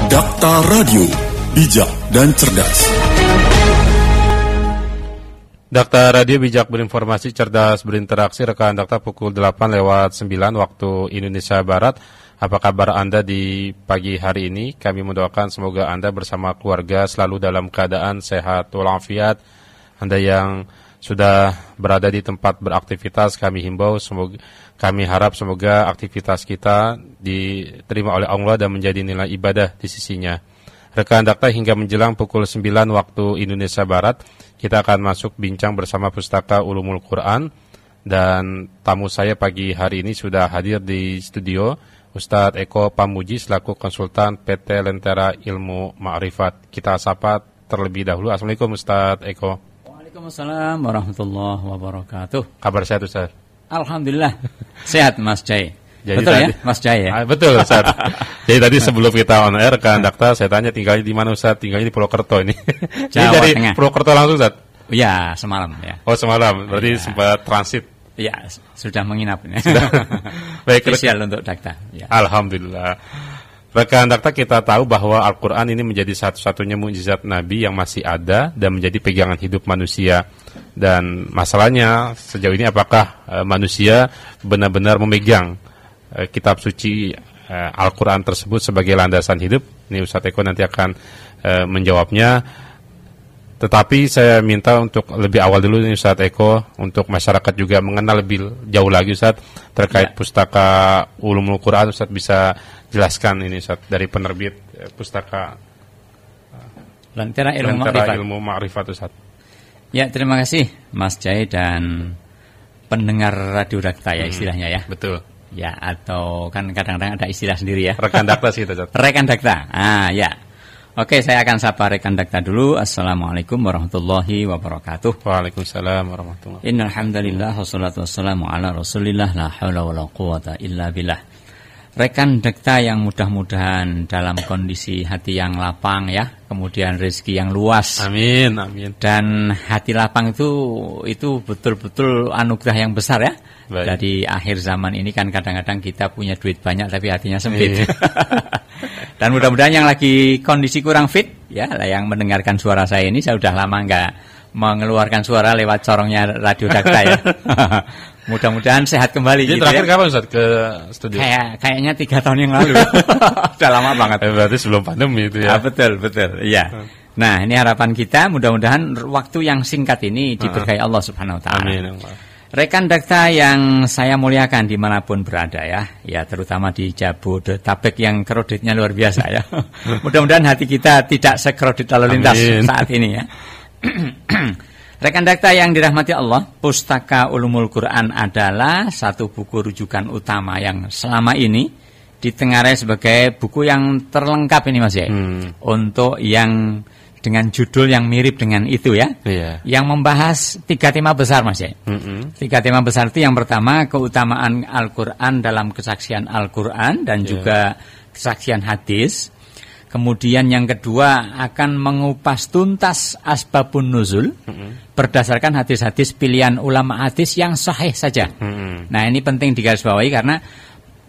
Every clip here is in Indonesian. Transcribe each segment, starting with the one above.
Dakta Radio, bijak dan cerdas. Dakta Radio bijak berinformasi, cerdas berinteraksi. Rekan Dakta pukul 8:09 waktu Indonesia Barat. Apa kabar Anda di pagi hari ini? Kami mendoakan semoga Anda bersama keluarga selalu dalam keadaan sehat walafiat. Anda yang sudah berada di tempat beraktivitas, kami himbau, kami harap semoga aktivitas kita diterima oleh Allah dan menjadi nilai ibadah di sisinya. Rekan Dakta, hingga menjelang pukul 9 waktu Indonesia Barat, kita akan masuk bincang bersama Pustaka Ulumul Quran. Dan tamu saya pagi hari ini sudah hadir di studio, Ustadz Eko Pamuji selaku konsultan PT Lentera Ilmu Ma'rifat. Kita sapa terlebih dahulu. Assalamualaikum Ustadz Eko. Waalaikumsalam warahmatullahi wabarakatuh. Kabar sehat Ustadz? Alhamdulillah sehat Mas Jai. Jadi betul tadi, ya Mas Jai ya? Betul Ustadz. Jadi tadi sebelum kita on air kan Dakta, saya tanya tinggalnya di mana Ustadz? Tinggalnya di Purwokerto ini. Jadi dari Tengah. Purwokerto langsung Ustadz? Ya semalam ya. Oh semalam, berarti sempat transit. Ya sudah menginap ini. Baik, spesial untuk Dakta ya. Alhamdulillah. Rekan Dakta, kita tahu bahwa Al-Quran ini menjadi satu-satunya mukjizat Nabi yang masih ada dan menjadi pegangan hidup manusia. Dan masalahnya sejauh ini apakah manusia benar-benar memegang kitab suci Al-Quran tersebut sebagai landasan hidup? Ini Ustadz Eko nanti akan menjawabnya. Tetapi saya minta untuk lebih awal dulu nih Ustadz Eko, untuk masyarakat juga mengenal lebih jauh lagi Ustadz terkait Pustaka Ulumul Quran. Ustadz bisa jelaskan ini Ustadz dari penerbit Pustaka Lentera Ilmu Ma'rifat Ustadz. Ya, terima kasih Mas Jai dan pendengar Radio Dakta ya istilahnya ya. Betul. Ya, atau kan kadang-kadang ada istilah sendiri ya. Rekan Dakta sih Ustadz. Rekan Dakta. Ya. Oke, saya akan sapa rekan Dakta dulu. Assalamualaikum warahmatullahi wabarakatuh. Waalaikumsalam warahmatullahi wabarakatuh. Innal hamdalillah wassalatu wassalamu ala Rasulillah la haula wala quwata illa billah. Rekan Dakta yang mudah-mudahan dalam kondisi hati yang lapang ya, kemudian rezeki yang luas. Amin, amin. Dan hati lapang itu betul-betul anugerah yang besar ya. Baik. Jadi akhir zaman ini kan kadang-kadang kita punya duit banyak tapi hatinya sempit. Dan mudah-mudahan yang lagi kondisi kurang fit ya, yang mendengarkan suara saya ini, saya sudah lama nggak mengeluarkan suara lewat corongnya Radio Dakta ya. Mudah-mudahan sehat kembali. Jadi gitu terakhir ya. kapan Ustaz ke studio? Kayaknya 3 tahun yang lalu. Sudah lama banget. Berarti sebelum pandemi itu ya. Betul. Iya. Nah, ini harapan kita, mudah-mudahan waktu yang singkat ini diberkahi Allah Subhanahu wa taala. Amin. Rekan Dakta yang saya muliakan dimanapun berada ya terutama di Jabodetabek yang kreditnya luar biasa ya. Mudah-mudahan hati kita tidak sekredit lalu lintas saat ini ya. Rekan Dakta yang dirahmati Allah, Pustaka Ulumul Quran adalah satu buku rujukan utama yang selama ini ditengarai sebagai buku yang terlengkap ini Mas ya. Untuk yang dengan judul yang mirip dengan itu ya. Yang membahas 3 tema besar Mas ya. 3 tema besar itu yang pertama keutamaan Al-Quran dalam kesaksian Al-Quran dan juga kesaksian hadis. Kemudian yang kedua akan mengupas tuntas asbabun nuzul berdasarkan hadis-hadis pilihan ulama hadis yang sahih saja. Nah ini penting digarisbawahi karena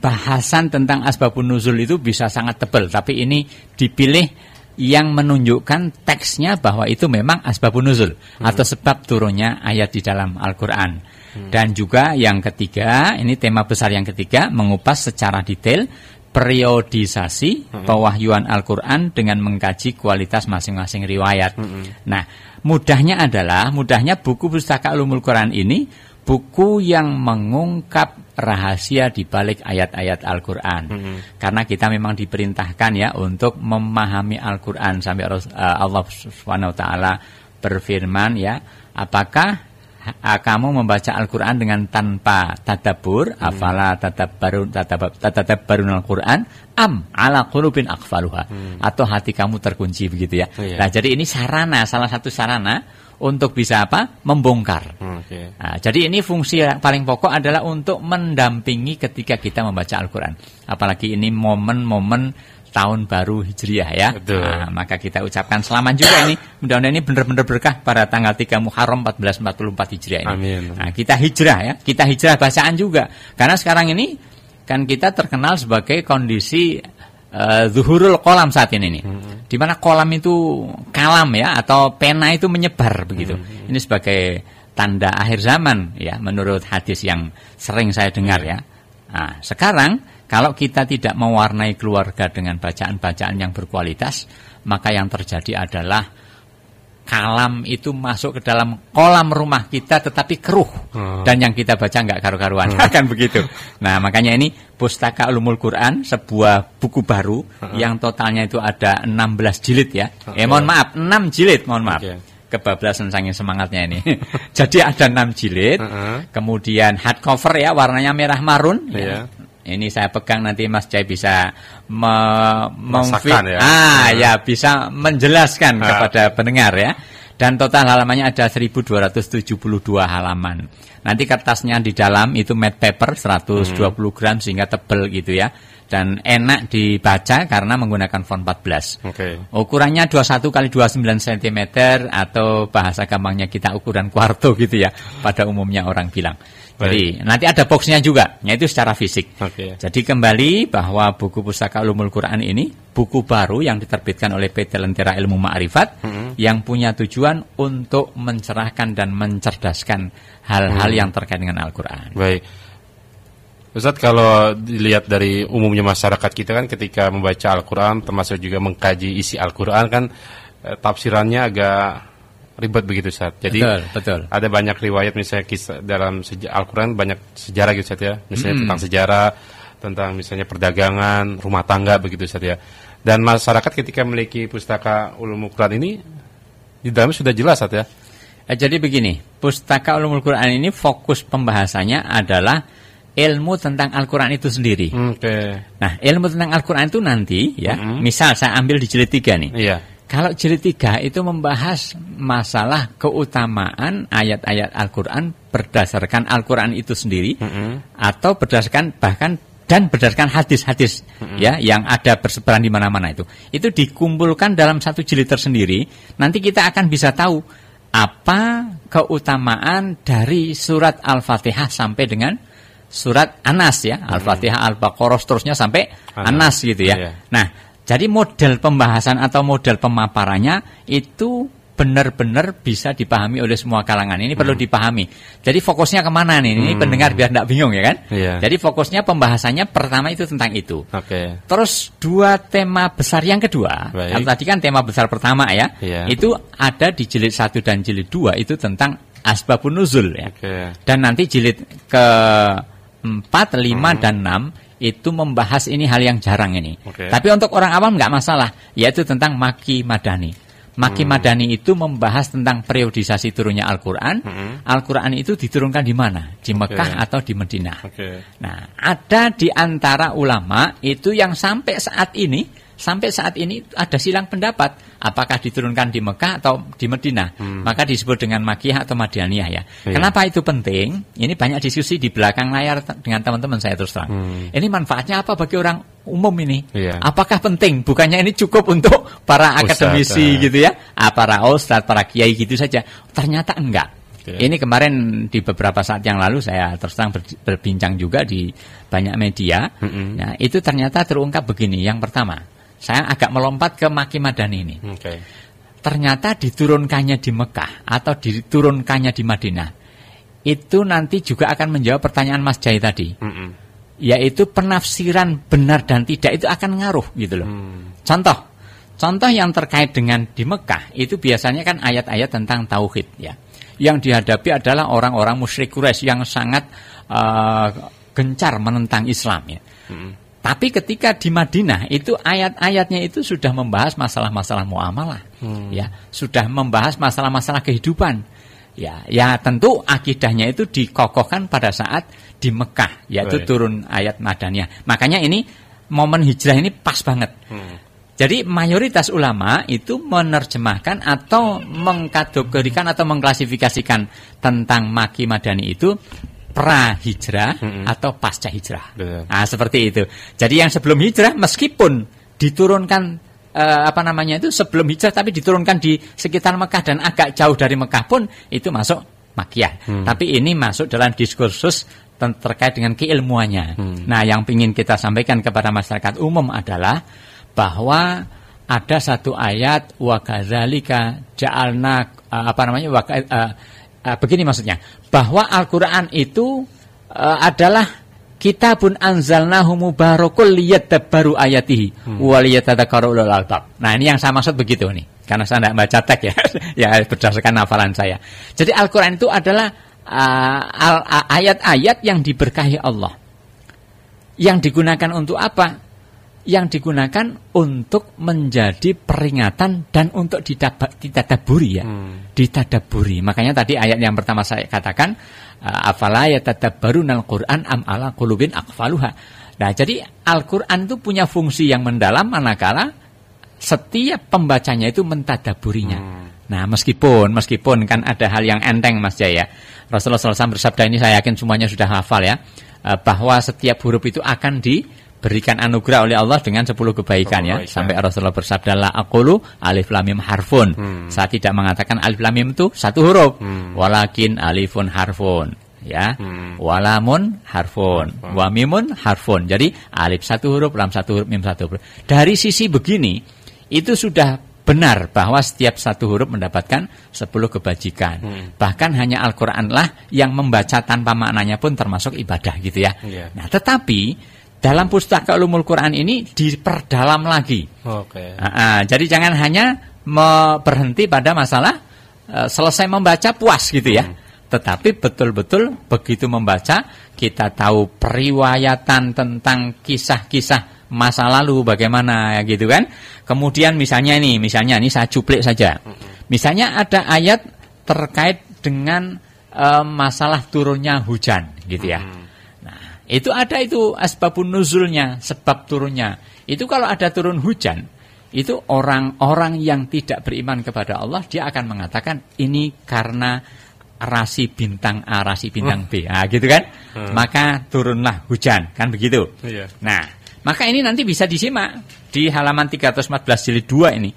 bahasan tentang asbabun nuzul itu bisa sangat tebal, tapi ini dipilih yang menunjukkan teksnya bahwa itu memang asbabun nuzul atau sebab turunnya ayat di dalam Al-Quran. Dan juga yang ketiga, ini tema besar yang ketiga, mengupas secara detail periodisasi pewahyuan Al-Quran dengan mengkaji kualitas masing-masing riwayat. Nah, mudahnya buku Pustaka Ulumul Quran ini buku yang mengungkap rahasia di balik ayat-ayat Al-Quran. Karena kita memang diperintahkan ya untuk memahami Al-Quran sampai Allah SWT berfirman ya, apakah kamu membaca Al-Quran dengan tanpa tadabbur, afala tadabbarun Al-Quran am ala qulubin aqfaluha, atau hati kamu terkunci begitu ya. Nah, jadi ini salah satu sarana untuk bisa membongkar. Nah, jadi ini fungsi yang paling pokok adalah untuk mendampingi ketika kita membaca Al-Quran. Apalagi ini momen-momen tahun baru Hijriah ya. Nah, maka kita ucapkan selamat juga ini. Mudah-mudahan ini benar-benar berkah pada tanggal 3 Muharram 1444 Hijriah ini. Amin. Nah, kita hijrah ya. Kita hijrah bacaan juga. Karena sekarang ini kan kita terkenal sebagai kondisi zuhurul kolam saat ini nih. Di mana kolam itu kalam ya, atau pena itu menyebar begitu. Ini sebagai tanda akhir zaman ya, menurut hadis yang sering saya dengar ya. Nah, sekarang kalau kita tidak mewarnai keluarga dengan bacaan-bacaan yang berkualitas, maka yang terjadi adalah kalam itu masuk ke dalam kolam rumah kita tetapi keruh, dan yang kita baca nggak karu-karuan, kan begitu. Nah, makanya ini Pustaka Ulumul Quran, sebuah buku baru yang totalnya itu ada 16 jilid ya. Mohon maaf, 6 jilid, mohon maaf. Kebablasan saking semangatnya ini. Jadi ada 6 jilid, kemudian hardcover ya, warnanya merah marun ya. Ini saya pegang, nanti Mas Jai bisa bisa menjelaskan kepada pendengar ya. Dan total halamannya ada 1272 halaman. Nanti kertasnya di dalam itu matte paper 120 gram sehingga tebel gitu ya. Dan enak dibaca karena menggunakan font 14. Ukurannya 21 kali 29 cm atau bahasa gampangnya kita ukuran kuarto gitu ya. Pada umumnya orang bilang. Jadi nanti ada boxnya juga, yaitu secara fisik. Jadi kembali bahwa buku Pustaka Ulumul Quran ini buku baru yang diterbitkan oleh PT Lentera Ilmu Ma'rifat yang punya tujuan untuk mencerahkan dan mencerdaskan hal-hal yang terkait dengan Al-Quran. Baik, Ustaz, kalau dilihat dari umumnya masyarakat kita kan ketika membaca Al-Quran, termasuk juga mengkaji isi Al-Quran kan tafsirannya agak ribet begitu, Ustaz. Jadi betul. Ada banyak riwayat misalnya kisah dalam Al-Quran, banyak sejarah gitu, Ustaz ya. Misalnya tentang sejarah, tentang misalnya perdagangan, rumah tangga begitu, Ustaz ya. Dan masyarakat ketika memiliki Pustaka Ulumul Quran ini di dalamnya sudah jelas, Ustaz ya. Jadi begini, Pustaka Ulumul Quran ini fokus pembahasannya adalah ilmu tentang Al-Quran itu sendiri. Nah, ilmu tentang Al-Quran itu nanti ya, misal saya ambil di jilid 3 nih. Kalau jilid 3 itu membahas masalah keutamaan ayat-ayat Al-Quran berdasarkan Al-Quran itu sendiri, atau berdasarkan berdasarkan hadis-hadis ya yang ada bersebaran di mana-mana itu dikumpulkan dalam satu jilid tersendiri. Nanti kita akan bisa tahu apa keutamaan dari surat Al-Fatihah sampai dengan surat An-Nas ya, Al-Fatihah, Al-Baqarah seterusnya sampai An-Nas gitu ya. Nah, jadi model pembahasan atau model pemaparannya itu benar-benar bisa dipahami oleh semua kalangan. Ini perlu dipahami. Jadi fokusnya kemana nih? Ini pendengar biar tidak bingung ya kan? Jadi fokusnya pembahasannya pertama itu tentang itu. Terus dua tema besar yang kedua. Kalau tadi kan tema besar pertama ya, itu ada di jilid 1 dan jilid 2 itu tentang Asbabun Nuzul ya. Dan nanti jilid ke 4, 5 dan 6 itu membahas ini hal yang jarang ini. Tapi untuk orang awam nggak masalah, yaitu tentang Maki Madani. Maki Madani itu membahas tentang periodisasi turunnya Al-Quran. Al-Quran itu diturunkan di mana? Di Mekah atau di Madinah. Nah, ada di antara ulama itu yang sampai saat ini ada silang pendapat apakah diturunkan di Mekah atau di Madinah. Maka disebut dengan Makiyah atau Madaniyah ya. Kenapa itu penting? Ini banyak diskusi di belakang layar dengan teman-teman saya terus terang. Ini manfaatnya apa bagi orang umum ini? Apakah penting? Bukannya ini cukup untuk para akademisi gitu ya, para ustadz, para kiai gitu saja. Ternyata enggak. Ini kemarin di beberapa saat yang lalu saya terus terang berbincang juga di banyak media. Nah, itu ternyata terungkap begini. Yang pertama, saya agak melompat ke Maki Madani ini. Ternyata diturunkannya di Mekah atau diturunkannya di Madinah, itu nanti juga akan menjawab pertanyaan Mas Jai tadi. Yaitu penafsiran benar dan tidak itu akan ngaruh gitu loh. Contoh yang terkait dengan di Mekah itu biasanya kan ayat-ayat tentang tauhid ya. Yang dihadapi adalah orang-orang musyrik Quraisy yang sangat gencar menentang Islam ya. Tapi ketika di Madinah itu ayat-ayatnya itu sudah membahas masalah-masalah muamalah, ya, sudah membahas masalah-masalah kehidupan, ya tentu akidahnya itu dikokohkan pada saat di Mekah, yaitu turun ayat Madaniyah. Makanya ini momen hijrah ini pas banget. Jadi mayoritas ulama itu menerjemahkan atau mengkategorikan atau mengklasifikasikan tentang Maki Madani itu pra-hijrah atau pasca hijrah. Nah, seperti itu. Jadi yang sebelum hijrah meskipun diturunkan itu sebelum hijrah tapi diturunkan di sekitar Mekah dan agak jauh dari Mekah pun itu masuk Makiyah. Tapi ini masuk dalam diskursus terkait dengan keilmuannya. Nah, yang ingin kita sampaikan kepada masyarakat umum adalah bahwa ada satu ayat wa kadzalika ja'alna begini maksudnya, bahwa Al-Qur'an itu adalah kitabun anzalnahu mubarakul liyadabbaru ayatihi wa liyatadhakkaru ulul albab. Nah, ini yang saya maksud begitu nih. Karena saya tidak baca teks ya, ya berdasarkan hafalan saya. Jadi Al-Qur'an itu adalah ayat-ayat yang diberkahi Allah. Yang digunakan untuk apa? Yang digunakan untuk menjadi peringatan dan untuk ditadaburi ya. Ditadaburi. Makanya tadi ayat yang pertama saya katakan, afala yatadabbarunal Qur'an am ala qulubin aqfaluha. Nah, jadi Al-Qur'an itu punya fungsi yang mendalam manakala setiap pembacanya itu mentadaburinya. Nah, meskipun kan ada hal yang enteng Mas Jaya. Rasulullah SAW bersabda, ini saya yakin semuanya sudah hafal ya, bahwa setiap huruf itu akan diberikan anugerah oleh Allah dengan 10 kebaikan ya. Sampai Rasulullah bersabda, la aqulu alif lam mim harfun. Saya tidak mengatakan alif lam mim itu satu huruf. Walakin alifun harfun. Ya, walamun harfun, wa mimun harfun. Jadi alif satu huruf, lam satu huruf, mim satu huruf. Dari sisi begini, itu sudah benar bahwa setiap satu huruf mendapatkan 10 kebajikan. Bahkan hanya Al-Qur'an lah yang membaca tanpa maknanya pun termasuk ibadah gitu ya. Nah, tetapi dalam Pustaka Ulumul Quran ini diperdalam lagi. Jadi jangan hanya berhenti pada masalah selesai membaca puas gitu ya. Tetapi betul-betul begitu membaca kita tahu periwayatan tentang kisah-kisah masa lalu bagaimana ya gitu kan. Kemudian misalnya ini saya cuplik saja. Misalnya ada ayat terkait dengan masalah turunnya hujan gitu ya. Itu ada itu asbabun nuzulnya, sebab turunnya. Itu kalau ada turun hujan, itu orang-orang yang tidak beriman kepada Allah, dia akan mengatakan ini karena rasi bintang A, rasi bintang B. Nah, gitu kan? Maka turunlah hujan, kan begitu. Nah, maka ini nanti bisa disimak di halaman 314 jilid 2 ini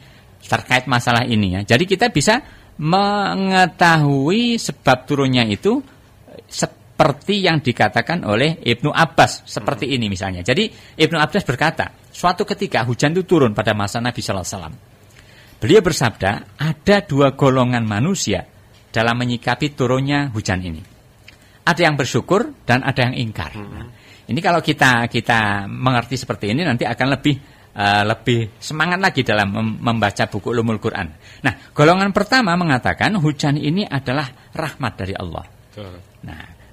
terkait masalah ini ya. Jadi kita bisa mengetahui sebab turunnya itu seperti yang dikatakan oleh Ibnu Abbas seperti ini misalnya. Jadi Ibnu Abbas berkata, suatu ketika hujan itu turun pada masa Nabi sallallahu alaihi wasallam. Beliau bersabda, ada 2 golongan manusia dalam menyikapi turunnya hujan ini. Ada yang bersyukur dan ada yang ingkar. Nah, ini kalau kita mengerti seperti ini nanti akan lebih semangat lagi dalam membaca buku Ulumul Quran. Nah, golongan pertama mengatakan hujan ini adalah rahmat dari Allah.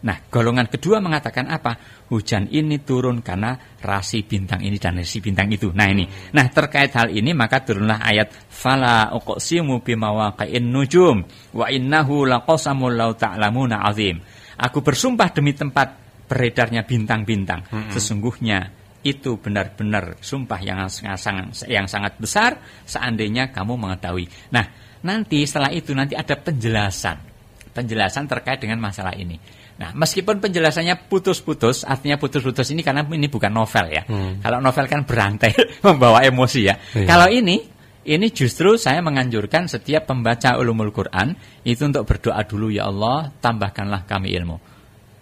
Nah, golongan kedua mengatakan apa? Hujan ini turun karena rasi bintang ini dan rasi bintang itu. Nah ini. Nah, terkait hal ini maka turunlah ayat fala uqsimu bimawaqi'in nujum wa innahu laqasamul law ta'lamuna azim. Aku bersumpah demi tempat beredarnya bintang-bintang. Sesungguhnya itu benar-benar sumpah yang sangat besar seandainya kamu mengetahui. Nah, nanti setelah itu nanti ada penjelasan terkait dengan masalah ini. Nah, meskipun penjelasannya putus-putus, artinya putus-putus ini karena ini bukan novel ya. Kalau novel kan berantai, membawa emosi ya. Kalau ini justru saya menganjurkan setiap pembaca Ulumul Quran itu untuk berdoa dulu, ya Allah, tambahkanlah kami ilmu.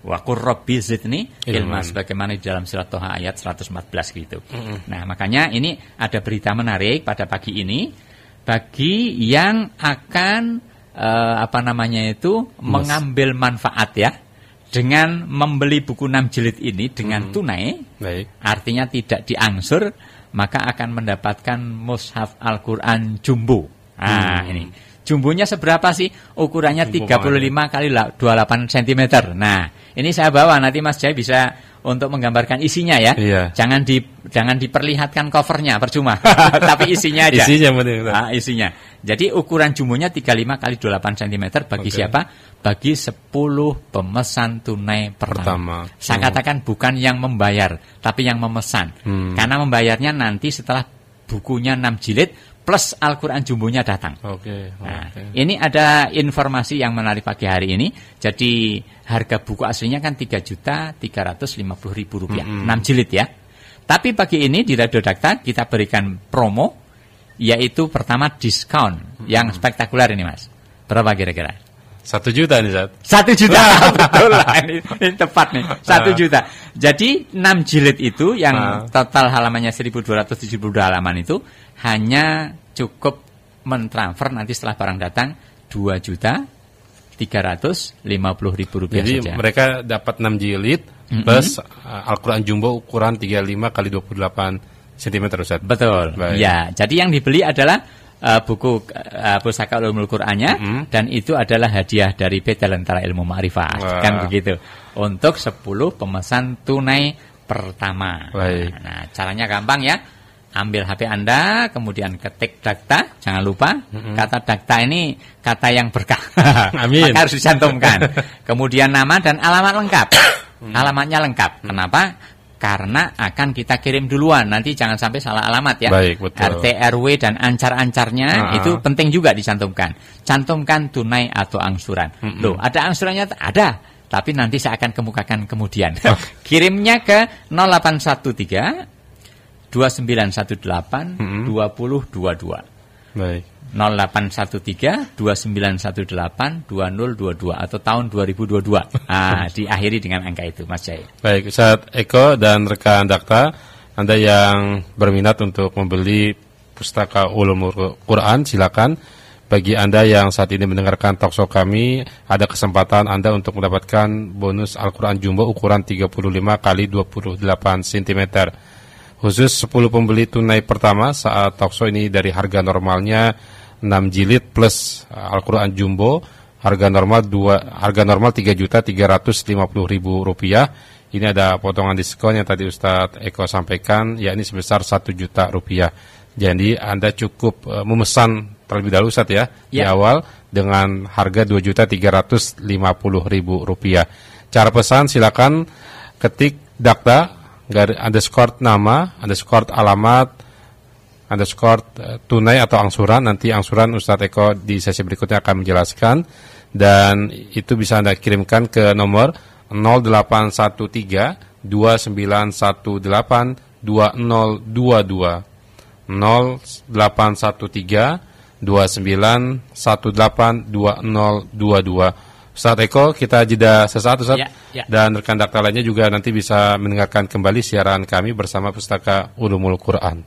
Wa qur rabbi zidni ilma, sebagaimana di dalam surat Toha ayat 114 gitu. Nah, makanya ini ada berita menarik pada pagi ini bagi yang akan mengambil manfaat ya. Dengan membeli buku 6 jilid ini dengan tunai, artinya tidak diangsur, maka akan mendapatkan mushaf Al-Quran jumbo. Nah, ini. Jumbonya seberapa sih? Ukurannya 35 kali 28 cm. Nah, ini saya bawa, nanti Mas Jai bisa untuk menggambarkan isinya ya. Jangan diperlihatkan covernya, percuma. Tapi isinya aja. Isinya. Jadi ukuran jumbonya 35 kali 28 cm bagi siapa? Bagi 10 pemesan tunai pertama. Saya katakan bukan yang membayar, tapi yang memesan. Karena membayarnya nanti setelah bukunya 6 jilid plus Al-Quran jumbonya datang. Ini ada informasi yang menarik pagi hari ini. Jadi harga buku aslinya kan Rp3.350.000, 6 jilid ya. Tapi pagi ini di Radio Dakta kita berikan promo, yaitu pertama diskon yang spektakuler ini Mas. Berapa kira-kira? 1 juta nih, Ustaz. 1 juta, betul lah. Ini tepat nih, 1 juta. Jadi 6 jilid itu yang total halamannya 1272 halaman itu hanya cukup mentransfer nanti setelah barang datang 2.350.000 rupiah Jadi saja. mereka dapat 6 jilid plus Al-Quran Jumbo ukuran 35 kali 28 cm, Ustaz. Betul. Baik. Ya, jadi yang dibeli adalah buku Pustaka Ulumul Qur'annya dan itu adalah hadiah dari PT Lentera Ilmu Ma'rifah. Kan begitu. Untuk 10 pemesan tunai pertama. Baik. Nah, caranya gampang ya. Ambil HP Anda, kemudian ketik dakta, jangan lupa kata dakta ini kata yang berkah. Amin. Maka harus dicantumkan. Kemudian nama dan alamat lengkap. Alamatnya lengkap. Kenapa? Karena akan kita kirim duluan, nanti jangan sampai salah alamat ya. Baik, betul. RT, RW dan ancar-ancarnya itu penting juga dicantumkan. Cantumkan tunai atau angsuran. Loh, ada angsurannya? Ada, tapi nanti saya akan kemukakan kemudian. Kirimnya ke 0813 2918 2022. Baik. 0813 2918 2022 atau tahun 2022. Diakhiri dengan angka itu, Mas Jai. Baik, Ustaz Eko dan rekan Dakta, Anda yang berminat untuk membeli Pustaka Ulumul Quran, silakan. Bagi Anda yang saat ini mendengarkan talkshow kami, ada kesempatan Anda untuk mendapatkan bonus Al-Quran Jumbo ukuran 35 kali 28 cm. Khusus 10 pembeli tunai pertama saat talkshow ini dari harga normalnya 6 jilid plus Al-Quran Jumbo, harga normal 3.350.000 rupiah. Ini ada potongan diskon yang tadi Ustadz Eko sampaikan, yakni sebesar 1 juta rupiah. Jadi Anda cukup memesan terlebih dahulu, Ustadz ya, di awal dengan harga 2.350.000 rupiah. Cara pesan silakan ketik dakta _ nama _ alamat _ tunai atau angsuran. Nanti angsuran Ustadz Eko di sesi berikutnya akan menjelaskan, dan itu bisa Anda kirimkan ke nomor 0813 2918 2022 0813 2918 2022. Ustadz Eko, kita jeda sesaat, Ustadz. Dan rekan dakta lainnya juga nanti bisa mendengarkan kembali siaran kami bersama Pustaka Ulumul Quran.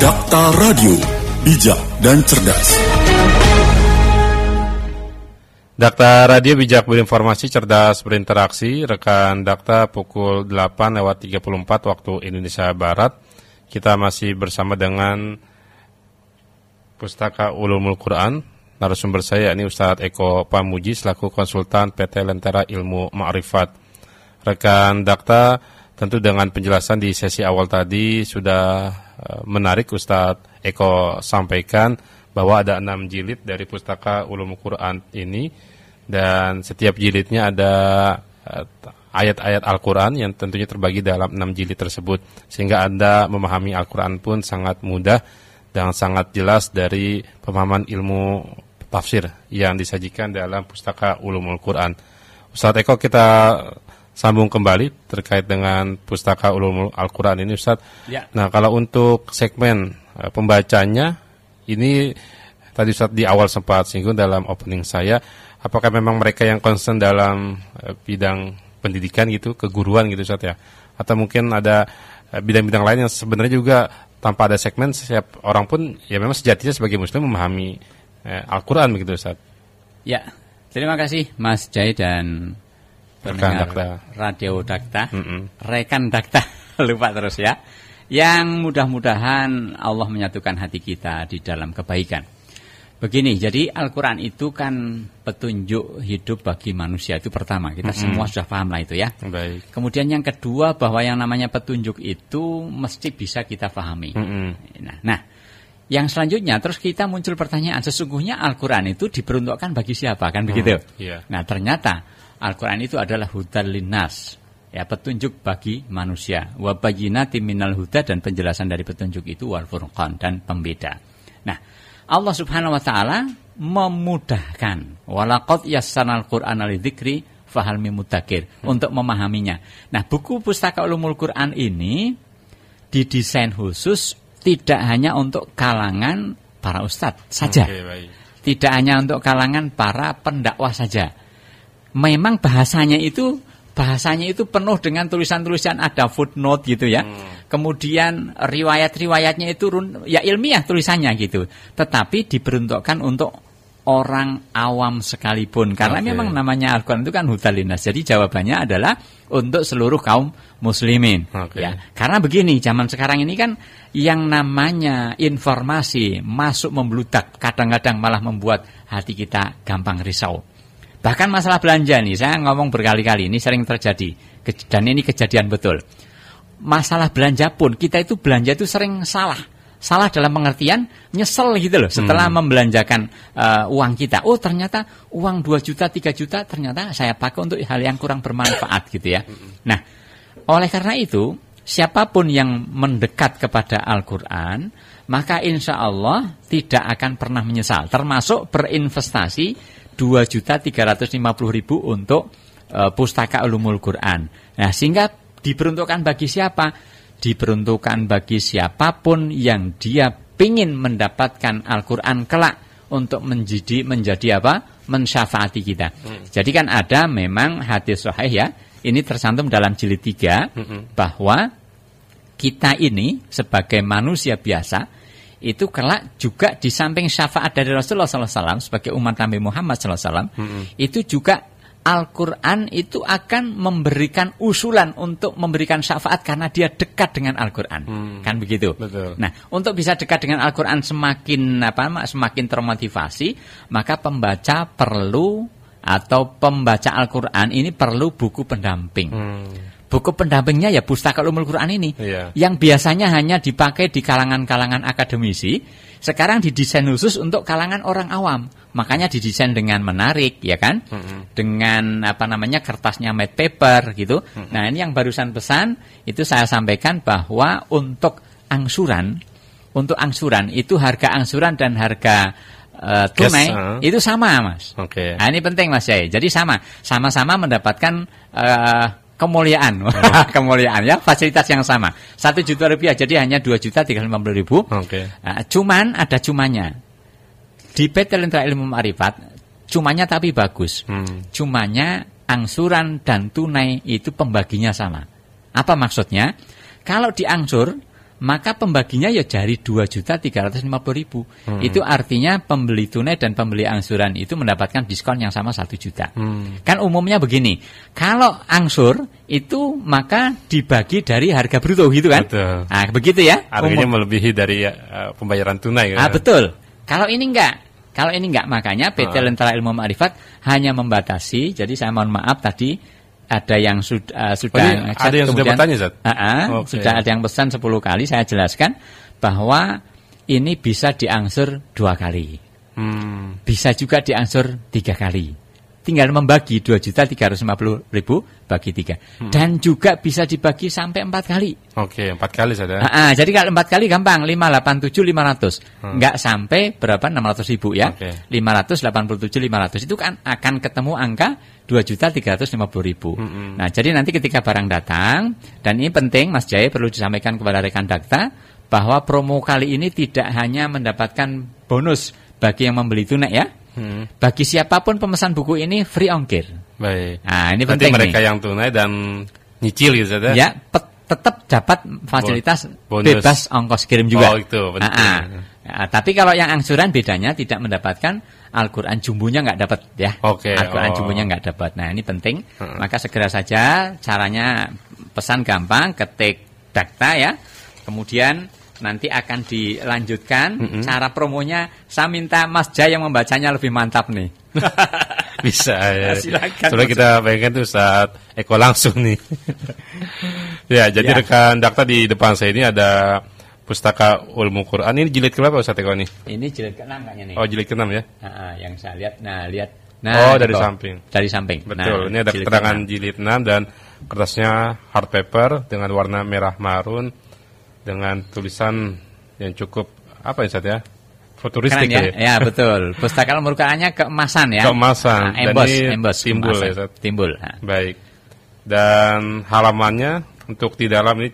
Dakta Radio, bijak dan cerdas. Dakta Radio bijak berinformasi, cerdas berinteraksi. Rekan Dakta pukul 8:34 waktu Indonesia Barat. Kita masih bersama dengan Pustaka Ulumul Quran. Narasumber saya ini Ustadz Eko Pamuji selaku konsultan PT Lentera Ilmu Ma'rifat. Rekan Dakta, tentu dengan penjelasan di sesi awal tadi sudah menarik Ustadz Eko sampaikan bahwa ada 6 jilid dari Pustaka Ulumul Quran ini, dan setiap jilidnya ada ayat-ayat Al-Quran yang tentunya terbagi dalam 6 jilid tersebut, sehingga Anda memahami Al-Quran pun sangat mudah dan sangat jelas dari pemahaman ilmu tafsir yang disajikan dalam Pustaka Ulumul Quran. Ustadz Eko, kita sambung kembali terkait dengan Pustaka Ulumul Al-Quran ini, Ustadz. Ya. Nah, kalau untuk segmen pembacanya, ini tadi Ustadz di awal sempat singgung dalam opening saya, apakah memang mereka yang concern dalam bidang pendidikan gitu, keguruan gitu, Ustadz ya? Atau mungkin ada bidang-bidang lain yang sebenarnya juga tanpa ada segmen, setiap orang pun ya memang sejatinya sebagai muslim memahami Al-Quran begitu, Ustadz. Ya, terima kasih Mas Jai dan pendengar Radio Dakta, rekan Dakta, lupa terus ya. Yang mudah-mudahan Allah menyatukan hati kita di dalam kebaikan. Begini, jadi Al-Quran itu kan petunjuk hidup bagi manusia, itu pertama. Kita semua sudah paham lah itu ya. Baik. Kemudian yang kedua, bahwa yang namanya petunjuk itu mesti bisa kita pahami. Nah, yang selanjutnya terus kita muncul pertanyaan, sesungguhnya Al-Quran itu diperuntukkan bagi siapa, kan begitu? Yeah. Nah, ternyata Al-Quran itu adalah hudal linnas, ya, petunjuk bagi manusia. Wa bayyinatin minal huda, dan penjelasan dari petunjuk itu wal furqan, dan pembeda. Nah, Allah Subhanahu wa taala memudahkan, walaqad yassarnal Qur'ana lidzikri fahal mim mudzakir, untuk memahaminya. Nah, buku Pustaka Ulumul Quran ini didesain khusus tidak hanya untuk kalangan para ustadz saja. tidak hanya untuk kalangan para pendakwah saja. Memang bahasanya itu penuh dengan tulisan-tulisan, ada footnote gitu ya. Kemudian riwayat-riwayatnya itu ya ilmiah tulisannya gitu. Tetapi diperuntukkan untuk orang awam sekalipun, karena memang namanya Al-Quran itu kan hudal linnas. Jadi jawabannya adalah untuk seluruh kaum muslimin. Ya. Karena begini, zaman sekarang ini kan yang namanya informasi masuk membludak, kadang-kadang malah membuat hati kita gampang risau. Bahkan masalah belanja nih, saya ngomong berkali-kali, ini sering terjadi, dan ini kejadian betul. Masalah belanja pun, kita itu belanja itu sering salah. Salah dalam pengertian nyesel gitu loh setelah membelanjakan uang kita. Oh ternyata uang 2 juta, 3 juta ternyata saya pakai untuk hal yang kurang bermanfaat gitu ya. Nah, oleh karena itu siapapun yang mendekat kepada Al-Quran, maka insya Allah tidak akan pernah menyesal. Termasuk berinvestasi 2.350.000 untuk pustaka ulumul Quran. Nah, sehingga diperuntukkan bagi siapa? Diperuntukkan bagi siapapun yang dia ingin mendapatkan Al-Quran kelak untuk menjadi apa? Mensyafaati kita. Jadi kan ada memang hadis sahih ya, ini tersantum dalam jilid 3 bahwa kita ini sebagai manusia biasa itu kelak juga di samping syafaat dari Rasulullah SAW sebagai umat Nabi Muhammad SAW, itu juga Al-Quran itu akan memberikan usulan untuk memberikan syafaat karena dia dekat dengan Al-Quran. Kan begitu. Betul. Nah, untuk bisa dekat dengan Al-Quran semakin termotivasi, maka pembaca Al-Quran ini perlu buku pendamping. Buku pendampingnya ya pustaka ulumul Quran ini. Yang biasanya hanya dipakai di kalangan-kalangan akademisi, sekarang didesain khusus untuk kalangan orang awam. Makanya didesain dengan menarik, ya kan? Dengan kertasnya matte paper gitu. Nah, ini yang barusan pesan itu saya sampaikan bahwa untuk angsuran itu harga angsuran dan harga tunai itu sama, Mas. Nah, ini penting, Mas Jai. Jadi sama-sama mendapatkan kemuliaan, kemuliaan ya, fasilitas yang sama. 1 juta rupiah jadi hanya 2.350.000. Nah, cuman ada cumanya. Di PT Lentera Ilmu Ma'rifat cumanya tapi bagus. Cumanya angsuran dan tunai itu pembaginya sama. Apa maksudnya? Kalau diangsur maka pembaginya ya dari 2.350.000. Itu artinya pembeli tunai dan pembeli angsuran itu mendapatkan diskon yang sama 1 juta. Kan umumnya begini, kalau angsur itu maka dibagi dari harga bruto gitu kan? Betul. Nah, begitu ya. Harganya melebihi dari pembayaran tunai. Ah, betul. Kalau ini enggak, makanya PT Lentera Ilmu Ma'rifat hanya membatasi. Jadi saya mohon maaf tadi ada yang sudah ada yang sudah bertanya, Zat? Sudah ada yang pesan 10 kali. Saya jelaskan bahwa ini bisa diangsur 2 kali. Bisa juga diangsur 3 kali. Tinggal membagi 2.350.000 bagi 3. Dan juga bisa dibagi sampai 4 kali. 4 kali saja. Jadi kalau 4 kali gampang, 587.500. Enggak sampai berapa 600.000 ya. 587.500 itu kan akan ketemu angka 2.350.000. Nah, jadi nanti ketika barang datang, dan ini penting Mas Jaya perlu disampaikan kepada rekan Dakta bahwa promo kali ini tidak hanya mendapatkan bonus bagi yang membeli tunai ya. Bagi siapapun pemesan buku ini free ongkir. Baik. Nah, ini nanti penting mereka nih. yang tunai dan nyicil gitu saja. Ya, tetap dapat fasilitas bebas ongkos kirim juga. Oh, itu penting. Tapi kalau yang angsuran bedanya tidak mendapatkan Al-Quran jumbonya nggak dapat ya. Al-Quran jumbonya nggak dapat. Nah, ini penting. Maka segera saja, caranya pesan gampang, ketik Dakta ya. Kemudian nanti akan dilanjutkan cara promonya. Saya minta Mas Jaya yang membacanya lebih mantap nih. Bisa ya. Silakan. Soalnya kita pengen tuh saat Eko langsung nih. Ya, jadi rekan Dakta di depan saya ini ada pustaka Ulumul Quran. Ini jilid keberapa Ustaz Eko nih? Ini jilid ke-6 kayaknya nih. Oh, jilid ke-6 ya? Yang saya lihat. Lihat. Dari samping. Dari samping. Betul. Ini ada keterangan jilid 6 dan kertasnya hard paper dengan warna merah marun dengan tulisan yang cukup Ustaz ya? Futuristik ya? Ya, betul. Pustaka Ulumul Qurannya keemasan ya. Keemasan. Embos timbul ya, Ustaz. Timbul. Baik. Dan halamannya untuk di dalam ini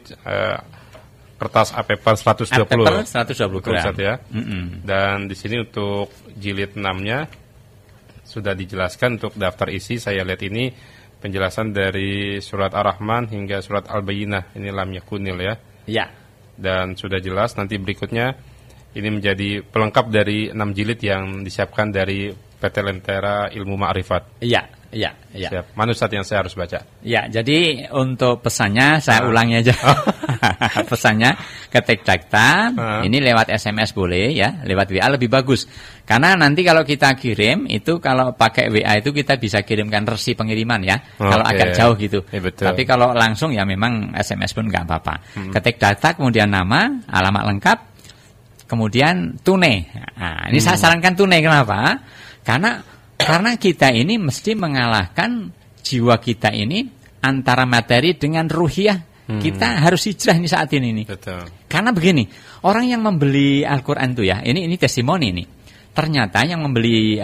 kertas A-paper 120. A-paper 120 gram. Ustaz ya. Dan di sini untuk jilid 6-nya sudah dijelaskan untuk daftar isi. Saya lihat ini penjelasan dari surat Ar-Rahman hingga surat Al-Bayyinah. Ini lam yakunil ya. Ya. Dan sudah jelas nanti berikutnya ini menjadi pelengkap dari 6 jilid yang disiapkan dari PT Lentera Ilmu Ma'rifat. Iya. Siap. Mana Ustaz yang saya harus baca? Ya, jadi untuk pesannya saya ulangi aja. Pesannya ketik daftar, ini lewat SMS boleh ya, lewat WA lebih bagus. Karena nanti kalau kita kirim itu kalau pakai WA itu kita bisa kirimkan resi pengiriman ya. Kalau agak jauh gitu. Ya, betul. Tapi kalau langsung ya memang SMS pun nggak apa-apa. Ketik daftar kemudian nama, alamat lengkap, kemudian tunai. Nah, ini saya sarankan tunai kenapa? Karena kita ini mesti mengalahkan jiwa kita ini antara materi dengan ruhiyah. Kita harus hijrah ini saat ini nih. Betul. Karena begini, orang yang membeli Al-Quran itu ya, ini testimoni nih. Ternyata yang membeli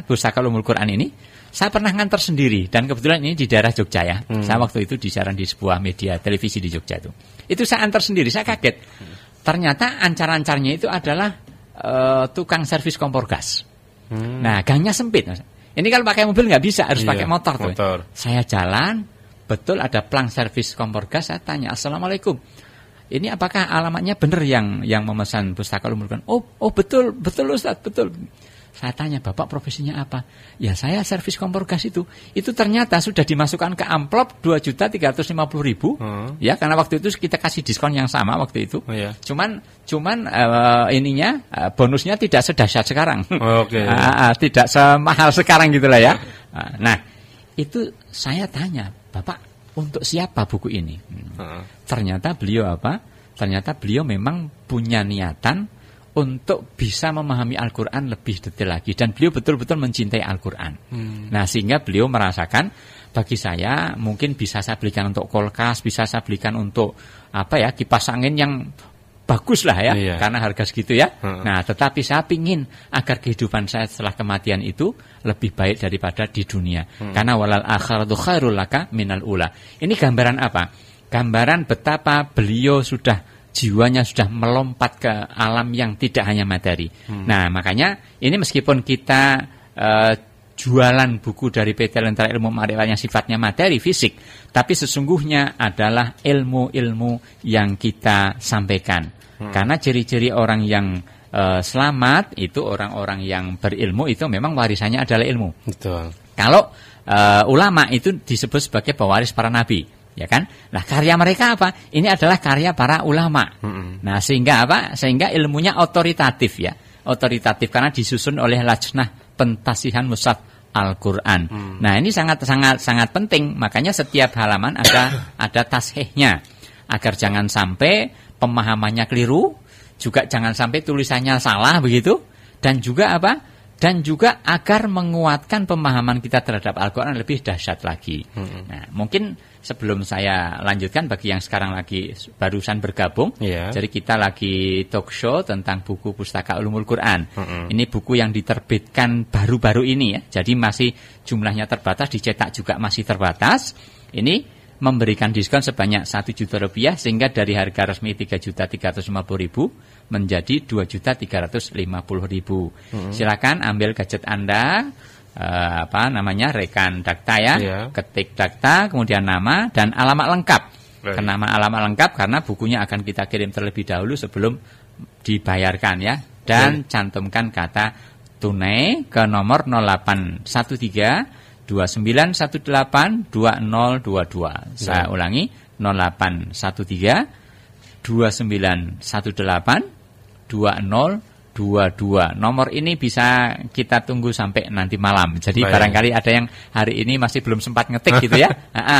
Pusaka Ulumul Quran ini, saya pernah ngantar sendiri dan kebetulan ini di daerah Jogja ya. Saya waktu itu disiaran di sebuah media televisi di Jogja itu. Itu saya antar sendiri, saya kaget. Ternyata ancar-ancarnya itu adalah tukang servis kompor gas. Nah, gangnya sempit. Ini kalau pakai mobil nggak bisa, harus pakai motor tuh. Saya jalan, betul ada plang servis kompor gas. Saya tanya, Assalamualaikum. Ini apakah alamatnya benar yang memesan Pustaka Ulumul Quran? Oh betul Ustaz, betul. Saya tanya, Bapak profesinya apa? Ya saya servis kompor gas itu. Itu ternyata sudah dimasukkan ke amplop 2.350.000. Ya, karena waktu itu kita kasih diskon yang sama waktu itu. Cuman bonusnya tidak sedahsyat sekarang. Tidak semahal sekarang gitulah ya. Nah, itu saya tanya, Bapak untuk siapa buku ini? Ternyata beliau memang punya niatan untuk bisa memahami Al-Quran lebih detail lagi. Dan beliau betul-betul mencintai Al-Quran. Nah, sehingga beliau merasakan, bagi saya mungkin bisa saya belikan untuk kulkas, bisa saya belikan untuk kipas angin yang bagus lah ya, karena harga segitu ya. Nah, tetapi saya ingin agar kehidupan saya setelah kematian itu lebih baik daripada di dunia. Karena walal akhiratu khairul laka minal ula. Ini gambaran apa? Gambaran betapa beliau jiwanya sudah melompat ke alam yang tidak hanya materi. Nah, makanya ini meskipun kita jualan buku dari PT Lentera Ilmu Ma'rifat yang sifatnya materi, fisik, tapi sesungguhnya adalah ilmu-ilmu yang kita sampaikan. Karena ciri-ciri orang yang selamat itu orang-orang yang berilmu itu memang warisannya adalah ilmu. Betul. Kalau ulama itu disebut sebagai pewaris para nabi. Ya kan? Nah, karya mereka apa? Ini adalah karya para ulama. Nah, sehingga ilmunya otoritatif ya. Otoritatif karena disusun oleh Lajnah Pentasihan Mushaf Al-Quran. Nah, ini sangat penting. Makanya setiap halaman ada tashihnya. Agar jangan sampai pemahamannya keliru, juga jangan sampai tulisannya salah begitu, dan juga agar menguatkan pemahaman kita terhadap Al-Quran lebih dahsyat lagi. Nah, mungkin sebelum saya lanjutkan bagi yang sekarang lagi barusan bergabung, jadi kita lagi talk show tentang buku Pustaka Ulumul Quran. Ini buku yang diterbitkan baru-baru ini ya, jadi masih jumlahnya terbatas, dicetak juga masih terbatas. Ini memberikan diskon sebanyak Rp1.000.000 sehingga dari harga resmi Rp3.350.000 menjadi Rp2.350.000. Silakan ambil gadget Anda, rekan dakta ya, ketik dakta, kemudian nama dan alamat lengkap. Nama alamat lengkap karena bukunya akan kita kirim terlebih dahulu sebelum dibayarkan ya. Dan cantumkan kata tunai ke nomor 0813 2918 2022. Saya ulangi 0813 2918 2022. Nomor ini bisa kita tunggu sampai nanti malam. Jadi barangkali ada yang hari ini masih belum sempat ngetik gitu ya.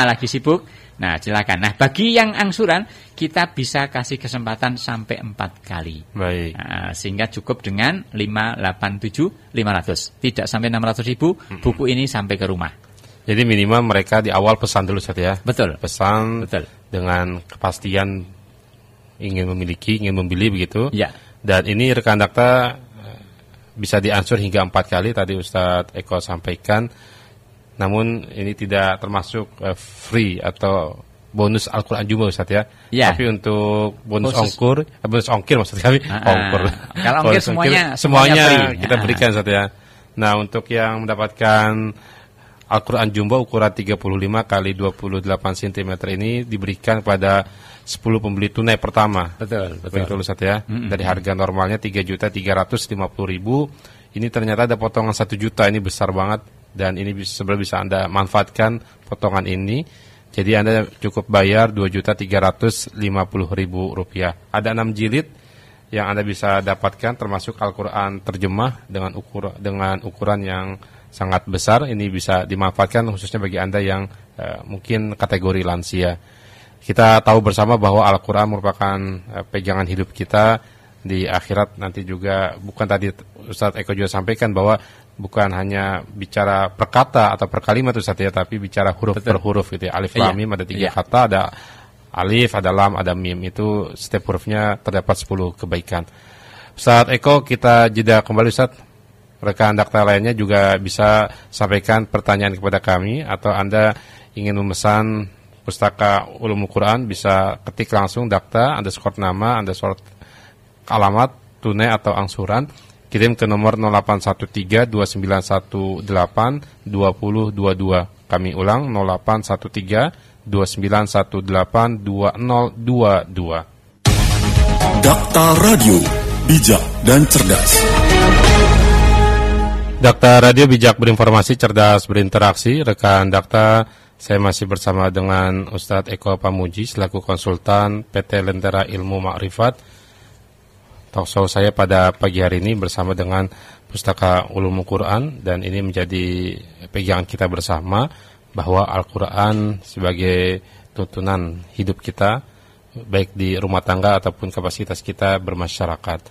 Lagi sibuk. Nah, silakan. Nah, bagi yang angsuran kita bisa kasih kesempatan sampai 4 kali. Baik. Sehingga cukup dengan 587.500. Tidak sampai 600.000 buku ini sampai ke rumah. Jadi minimal mereka di awal pesan dulu Ustaz ya. Betul. Pesan dengan kepastian ingin memiliki, ingin membeli begitu. Ya. Dan ini rekan dakta bisa diansur hingga 4 kali tadi Ustadz Eko sampaikan. Namun ini tidak termasuk free atau bonus Al-Quran Jumbo Ustaz ya. Tapi untuk bonus bonus ongkir maksud kami. Ongkir. Kalau ongkir semuanya kita berikan Ustaz ya. Nah, untuk yang mendapatkan Al-Quran Jumbo ukuran 35 kali 28 cm ini diberikan pada 10 pembeli tunai pertama. Betul Ustaz ya. Dari harga normalnya 3.350.000, ini ternyata ada potongan 1 juta, ini besar banget, dan ini sebenarnya bisa Anda manfaatkan potongan ini. Jadi Anda cukup bayar Rp2.350.000. Ada 6 jilid yang Anda bisa dapatkan, termasuk Al-Quran terjemah dengan ukuran yang sangat besar. Ini bisa dimanfaatkan khususnya bagi Anda yang mungkin kategori lansia. Kita tahu bersama bahwa Al-Quran merupakan pegangan hidup kita di akhirat nanti juga. Bukan tadi Ustadz Eko juga sampaikan bahwa bukan hanya bicara per kata atau per kalimat Ustadz ya, tapi bicara huruf per huruf gitu ya. Alif lam mim ada 3 kata, ada alif, ada lam, ada mim. Itu setiap hurufnya terdapat 10 kebaikan. Ustadz Eko, kita jeda kembali Ustadz. Rekan dakta lainnya juga bisa sampaikan pertanyaan kepada kami, atau Anda ingin memesan pustaka Ulumul Quran, bisa ketik langsung dakta _nama alamat tunai atau angsuran, kirim ke nomor 0813-2918-2022. Kami ulang 0813-2918-2022. Dakta Radio, bijak dan cerdas. Dakta Radio, bijak berinformasi, cerdas berinteraksi. Rekan Dakta, saya masih bersama dengan Ustadz Eko Pamuji selaku konsultan PT Lentera Ilmu Ma'rifat. Talkshow saya pada pagi hari ini bersama dengan Pustaka Ulumul Quran, dan ini menjadi pegangan kita bersama bahwa Al-Quran sebagai tuntunan hidup kita, baik di rumah tangga ataupun kapasitas kita bermasyarakat.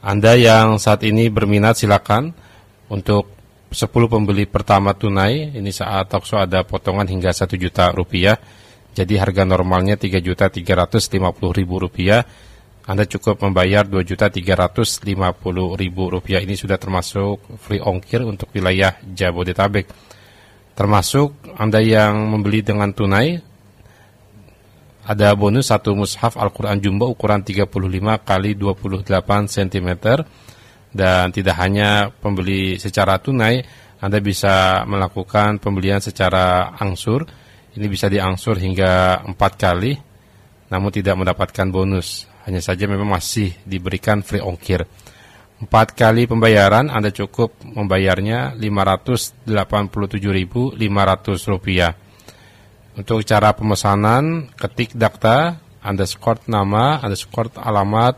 Anda yang saat ini berminat silakan. Untuk 10 pembeli pertama tunai, ini saat talkshow ada potongan hingga Rp1 juta. Jadi harga normalnya Rp3.350.000. Anda cukup membayar Rp2.350.000. Ini sudah termasuk free ongkir untuk wilayah Jabodetabek. Termasuk Anda yang membeli dengan tunai, ada bonus 1 mushaf Al-Quran Jumbo ukuran 35 kali 28 cm. Dan tidak hanya pembeli secara tunai, Anda bisa melakukan pembelian secara angsur. Ini bisa diangsur hingga 4 kali, namun tidak mendapatkan bonus. Hanya saja memang masih diberikan free ongkir. 4 kali pembayaran, Anda cukup membayarnya Rp587.500. Untuk cara pemesanan, ketik dakta _nama alamat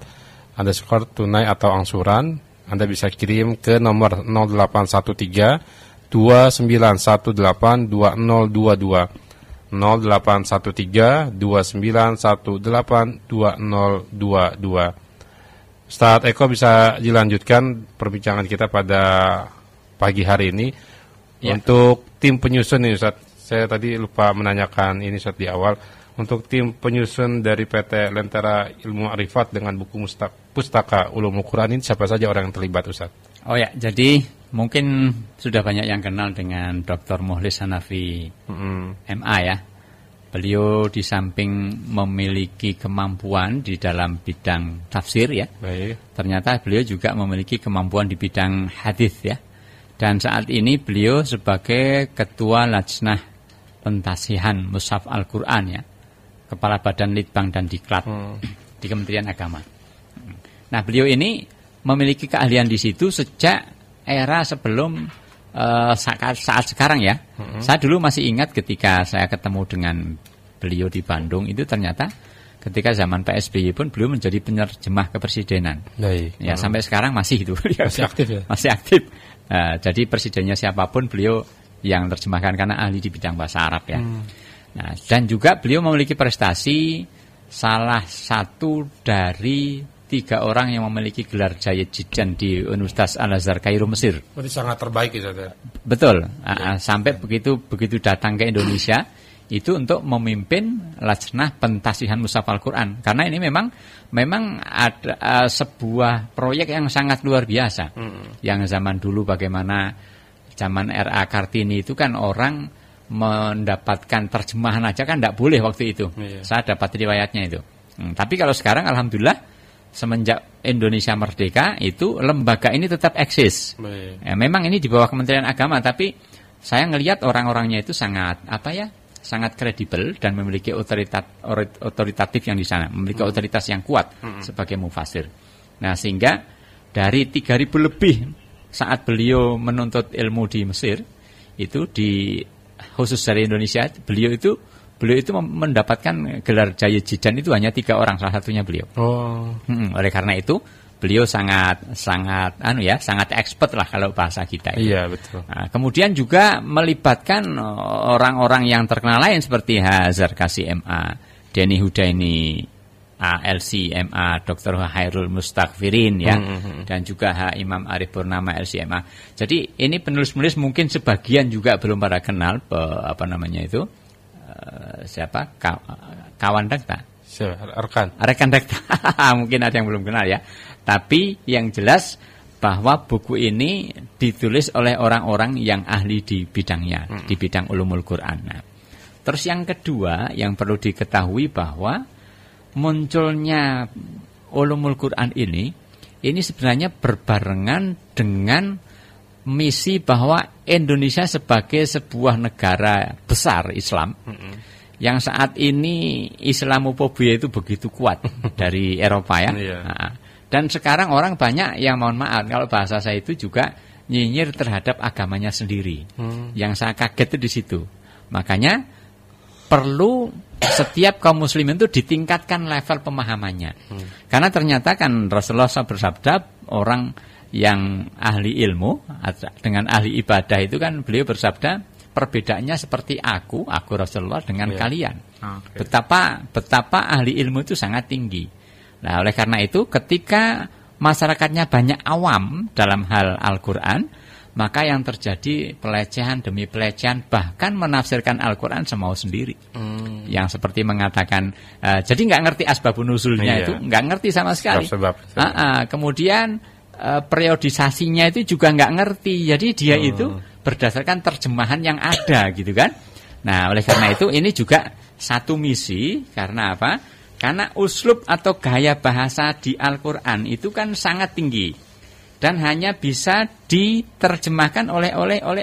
tunai atau angsuran. Anda bisa kirim ke nomor 0813-2918-2022. 0813-2918-2022. Ustadz Eko, bisa dilanjutkan perbincangan kita pada pagi hari ini. Untuk tim penyusun ini Ustadz, saya tadi lupa menanyakan ini Ustadz di awal. Untuk tim penyusun dari PT Lentera Ilmu Ma'rifat dengan buku Pustaka Ulumul Quran ini, siapa saja orang yang terlibat Ustaz? Oh ya, jadi mungkin sudah banyak yang kenal dengan Dr. Mukhlis Hanafi MA ya. Beliau di samping memiliki kemampuan di dalam bidang tafsir ya. Baik. Ternyata beliau juga memiliki kemampuan di bidang hadis ya. Dan saat ini beliau sebagai Ketua Lajnah Pentasihan Mushaf Al-Quran ya. Kepala Badan Litbang dan Diklat di Kementerian Agama. Nah, beliau ini memiliki keahlian di situ sejak era sebelum saat sekarang ya. Saya dulu masih ingat ketika saya ketemu dengan beliau di Bandung, itu ternyata ketika zaman PSBY pun beliau menjadi penerjemah kepresidenan. Ya, sampai sekarang masih itu. Masih aktif ya? Masih aktif. Jadi presidennya siapapun beliau yang terjemahkan karena ahli di bidang bahasa Arab ya. Nah, dan juga beliau memiliki prestasi salah satu dari 3 orang yang memiliki gelar Jayyid Jiddan di Universitas Al-Azhar Kairo Mesir. Berarti sangat terbaik ya, Ustaz. Betul. Sampai begitu datang ke Indonesia itu untuk memimpin Lajnah Pentasihan Mushaf Al-Quran. Karena ini memang ada sebuah proyek yang sangat luar biasa. Yang zaman dulu bagaimana zaman R.A. Kartini itu kan orang mendapatkan terjemahan aja kan tidak boleh waktu itu. Saya dapat riwayatnya itu. Tapi kalau sekarang alhamdulillah semenjak Indonesia merdeka itu lembaga ini tetap eksis. Ya, memang ini di bawah Kementerian Agama, tapi saya ngelihat orang-orangnya itu sangat sangat kredibel dan memiliki otoritatif yang di sana, memiliki otoritas yang kuat sebagai mufasir. Nah, sehingga dari 3.000 lebih saat beliau menuntut ilmu di Mesir itu khusus dari Indonesia, beliau itu mendapatkan gelar Jaya Jidan itu hanya 3 orang, salah satunya beliau. Oleh karena itu beliau sangat expert lah kalau bahasa kita. Iya, betul. Nah, kemudian juga melibatkan orang-orang yang terkenal lain seperti Zarkashi MA, Denny Hudaini, LC MA, Dr. Hairul Mustaghfirin ya, dan juga Imam Arif Purnama LC MA. Jadi ini penulis-penulis mungkin sebagian juga belum pada kenal siapa? Kawan Dakta. Rekan Dakta. Mungkin ada yang belum kenal ya. Tapi yang jelas bahwa buku ini ditulis oleh orang-orang yang ahli di bidangnya, di bidang ulumul Quran. Nah, terus yang kedua yang perlu diketahui bahwa munculnya ulumul Quran ini sebenarnya berbarengan dengan misi bahwa Indonesia sebagai sebuah negara besar Islam yang saat ini Islamofobia itu begitu kuat dari Eropa ya. Dan sekarang orang banyak yang mohon maaf kalau bahasa saya itu juga nyinyir terhadap agamanya sendiri. Yang saya kaget itu di situ. Makanya perlu setiap kaum muslimin itu ditingkatkan level pemahamannya. Karena ternyata kan Rasulullah SAW bersabda orang yang ahli ilmu dengan ahli ibadah itu kan beliau bersabda perbedaannya seperti aku Rasulullah dengan kalian. Betapa ahli ilmu itu sangat tinggi. Nah, oleh karena itu ketika masyarakatnya banyak awam dalam hal Al-Quran, maka yang terjadi pelecehan demi pelecehan, bahkan menafsirkan Al-Quran semau sendiri. Yang seperti mengatakan, jadi nggak ngerti asbabun nuzulnya itu, nggak ngerti sama sekali. Kemudian periodisasinya itu juga nggak ngerti. Jadi dia itu berdasarkan terjemahan yang ada gitu kan. Nah, oleh karena itu ini juga satu misi. Karena apa? Karena uslub atau gaya bahasa di Al-Quran itu kan sangat tinggi dan hanya bisa diterjemahkan oleh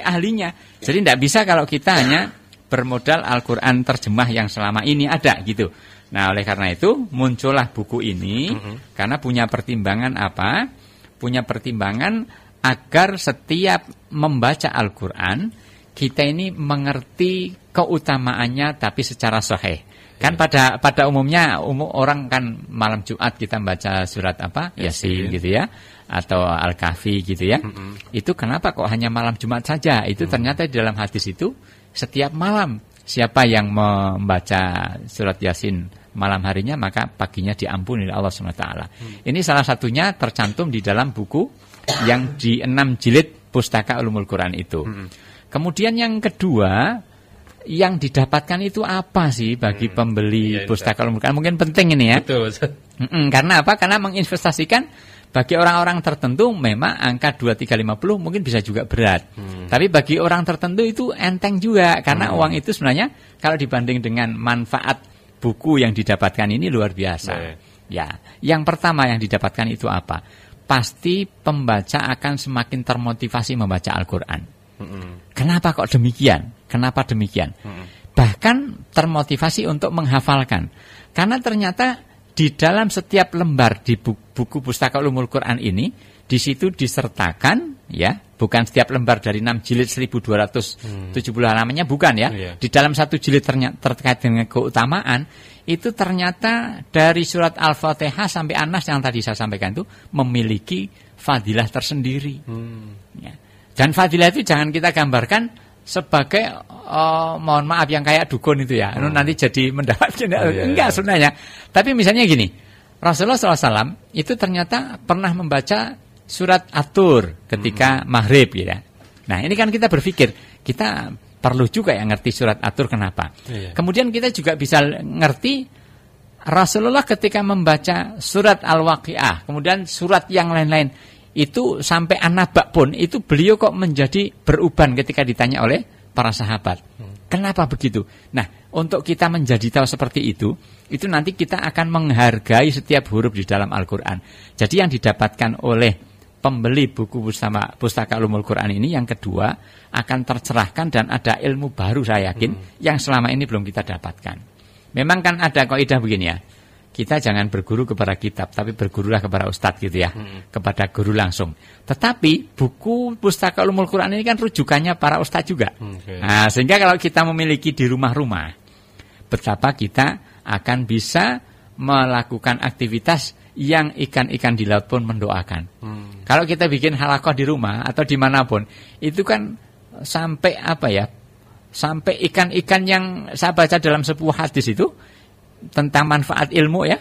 ahlinya. Jadi tidak bisa kalau kita hanya bermodal Al-Quran terjemah yang selama ini ada gitu. Nah, oleh karena itu muncullah buku ini karena punya pertimbangan apa? Punya pertimbangan agar setiap membaca Al-Quran kita ini mengerti keutamaannya tapi secara sahih. Kan pada umumnya orang kan malam Jumat kita baca surat apa? Yasin gitu ya, atau Al-Kahfi gitu ya. Itu kenapa kok hanya malam Jumat saja? Itu ternyata di dalam hadis itu setiap malam siapa yang membaca surat Yasin malam harinya maka paginya diampuni oleh Allah SWT. Ini salah satunya tercantum di dalam buku yang di 6 jilid Pustaka Ulumul Quran itu. Kemudian yang kedua, yang didapatkan itu apa sih bagi pembeli Pustaka Ulumul Quran? Mungkin penting ini ya. Betul. Karena apa? Karena menginvestasikan bagi orang-orang tertentu memang angka 2350 mungkin bisa juga berat. Tapi bagi orang tertentu itu enteng juga karena uang itu sebenarnya kalau dibanding dengan manfaat buku yang didapatkan ini luar biasa. Ya, yang pertama yang didapatkan itu apa? Pasti pembaca akan semakin termotivasi membaca Al-Quran. Kenapa kok demikian? Kenapa demikian? Bahkan termotivasi untuk menghafalkan. Karena ternyata di dalam setiap lembar di buku Pustaka Ulumul Quran ini, di situ disertakan, ya, bukan setiap lembar dari 6 jilid 1270 halamannya, bukan ya. Di dalam satu jilid terkait dengan keutamaan, itu ternyata dari surat Al-Fatihah sampai An-Nas yang tadi saya sampaikan itu memiliki fadilah tersendiri. Ya. Dan fadilah itu jangan kita gambarkan sebagai mohon maaf yang kayak dukun itu ya. Nanti jadi mendapatkan enggak sebenarnya. Tapi misalnya gini, Rasulullah SAW itu ternyata pernah membaca surat At-Tur ketika maghrib ya. Nah, ini kan kita berpikir kita perlu juga yang ngerti surat At-Tur kenapa. Kemudian kita juga bisa ngerti Rasulullah ketika membaca surat Al-Waqiah, kemudian surat yang lain-lain itu sampai An-Naba pun itu beliau kok menjadi beruban ketika ditanya oleh para sahabat. Kenapa begitu? Nah, untuk kita menjadi tahu seperti itu nanti kita akan menghargai setiap huruf di dalam Al-Quran. Jadi yang didapatkan oleh pembeli buku Pustaka Ulumul Quran ini yang kedua akan tercerahkan dan ada ilmu baru saya yakin yang selama ini belum kita dapatkan. Memang kan ada kaidah begini ya. Kita jangan berguru kepada kitab, tapi bergurulah kepada ustadz gitu ya, kepada guru langsung. Tetapi buku Pustaka Ulumul Quran ini kan rujukannya para ustadz juga. Nah, sehingga kalau kita memiliki di rumah-rumah, betapa kita akan bisa melakukan aktivitas yang ikan-ikan di laut pun mendoakan. Kalau kita bikin halakoh di rumah atau dimanapun, itu kan sampai sampai ikan-ikan yang saya baca dalam sebuah hadis itu tentang manfaat ilmu ya,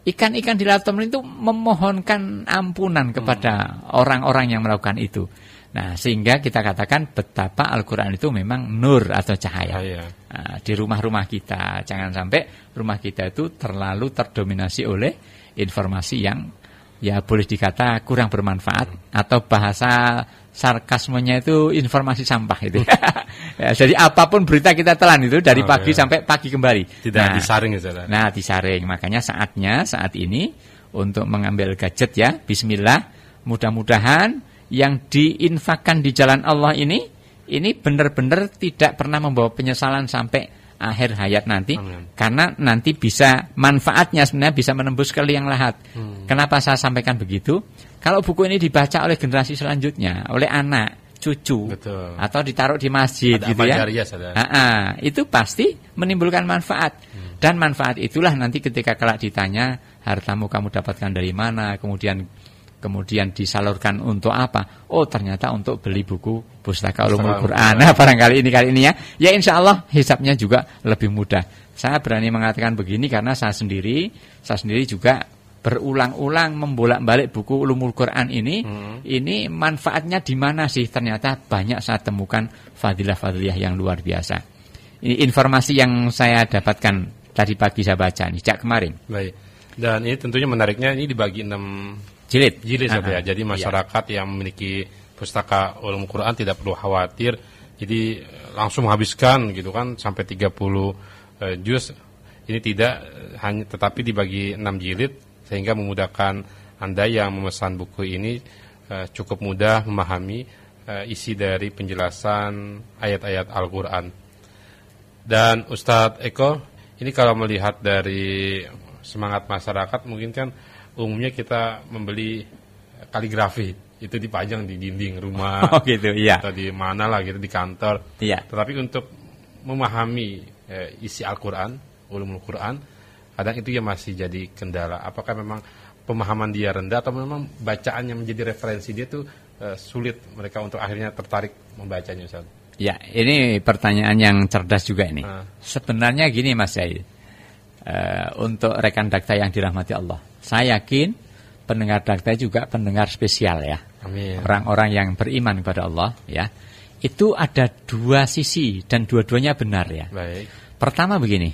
ikan-ikan di laut itu memohonkan ampunan kepada orang-orang yang melakukan itu. Nah, sehingga kita katakan betapa Al-Quran itu memang nur atau cahaya. Nah, di rumah-rumah kita, jangan sampai rumah kita itu terlalu terdominasi oleh informasi yang ya boleh dikata kurang bermanfaat, atau bahasa sarkasmenya itu informasi sampah itu. Ya, jadi apapun berita kita telan itu dari pagi sampai pagi kembali. Tidak disaring ya. Nah, disaring. Makanya saat ini untuk mengambil gadget ya, bismillah, mudah-mudahan yang diinfakkan di jalan Allah ini benar-benar tidak pernah membawa penyesalan sampai akhir hayat nanti. Amin. Karena nanti bisa manfaatnya sebenarnya bisa menembus ke liang lahat. Kenapa saya sampaikan begitu? Kalau buku ini dibaca oleh generasi selanjutnya, oleh anak, cucu, betul, atau ditaruh di masjid gitu ya, itu pasti menimbulkan manfaat. Dan manfaat itulah nanti ketika kelak ditanya, hartamu kamu dapatkan dari mana, kemudian disalurkan untuk apa? Oh, ternyata untuk beli buku Pustaka Ulumul Quran. Nah, barangkali kali ini ya. Ya, insya Allah hisabnya juga lebih mudah. Saya berani mengatakan begini karena saya sendiri juga berulang-ulang membolak-balik buku Ulumul Quran ini. Ini manfaatnya di mana sih? Ternyata banyak saya temukan fadilah-fadilah yang luar biasa. Ini informasi yang saya dapatkan tadi pagi saya baca nih, sejak kemarin. Baik. Dan ini tentunya menariknya ini dibagi 6 jilid ya. Jadi masyarakat yang memiliki Pustaka Ulumul Quran tidak perlu khawatir. Jadi langsung menghabiskan gitu kan sampai 30 juz. Ini tidak hanya, tetapi dibagi 6 jilid sehingga memudahkan Anda yang memesan buku ini cukup mudah memahami isi dari penjelasan ayat-ayat Al-Quran. Dan Ustadz Eko, ini kalau melihat dari semangat masyarakat mungkin kan umumnya kita membeli kaligrafi itu dipajang di dinding rumah, gitu, iya, atau di mana lah gitu, di kantor. Iya. Tetapi untuk memahami isi Al-Quran, Ulumul Quran, kadang itu ya masih jadi kendala. Apakah memang pemahaman dia rendah atau memang bacaan yang menjadi referensi dia tuh sulit mereka untuk akhirnya tertarik membacanya, Ustaz? Ya, ini pertanyaan yang cerdas juga ini. Sebenarnya gini Mas Zahid, untuk rekan Dakta yang dirahmati Allah, saya yakin pendengar Dakta juga pendengar spesial ya. Amin. Orang-orang yang beriman kepada Allah ya. Itu ada dua sisi dan dua-duanya benar ya. Baik. Pertama begini,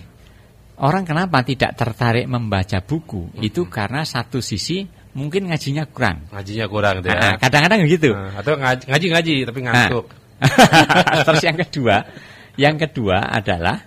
orang kenapa tidak tertarik membaca buku? Itu karena satu sisi mungkin ngajinya kurang. Ngajinya kurang ya. Kadang-kadang begitu. Atau ngaji tapi ngantuk. Terus yang kedua adalah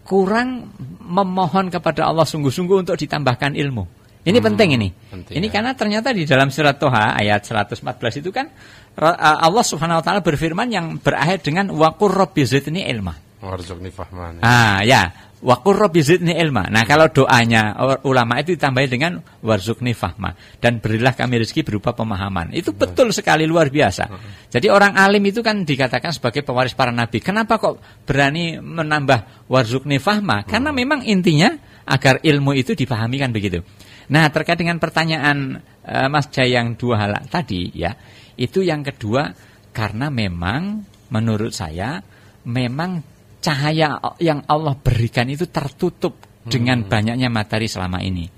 kurang memohon kepada Allah sungguh-sungguh untuk ditambahkan ilmu. Ini penting ini. Ini karena ternyata di dalam surat Toha ayat 114 itu kan Allah Subhanahu wa taala berfirman yang berakhir dengan wa qur rabbi zidni ilma. Warzuqni fahman. Ya, wa qur rabbi zidni ilma. Nah, kalau doanya ulama itu ditambahi dengan warzuqni fahma, dan berilah kami rezeki berupa pemahaman. Itu betul sekali, luar biasa. Jadi orang alim itu kan dikatakan sebagai pewaris para nabi. Kenapa kok berani menambah warzuqni fahma? Karena memang intinya agar ilmu itu dipahami kan begitu. Nah, terkait dengan pertanyaan Mas Jai yang dua hal tadi ya, itu yang kedua karena memang menurut saya memang cahaya yang Allah berikan itu tertutup dengan banyaknya materi selama ini.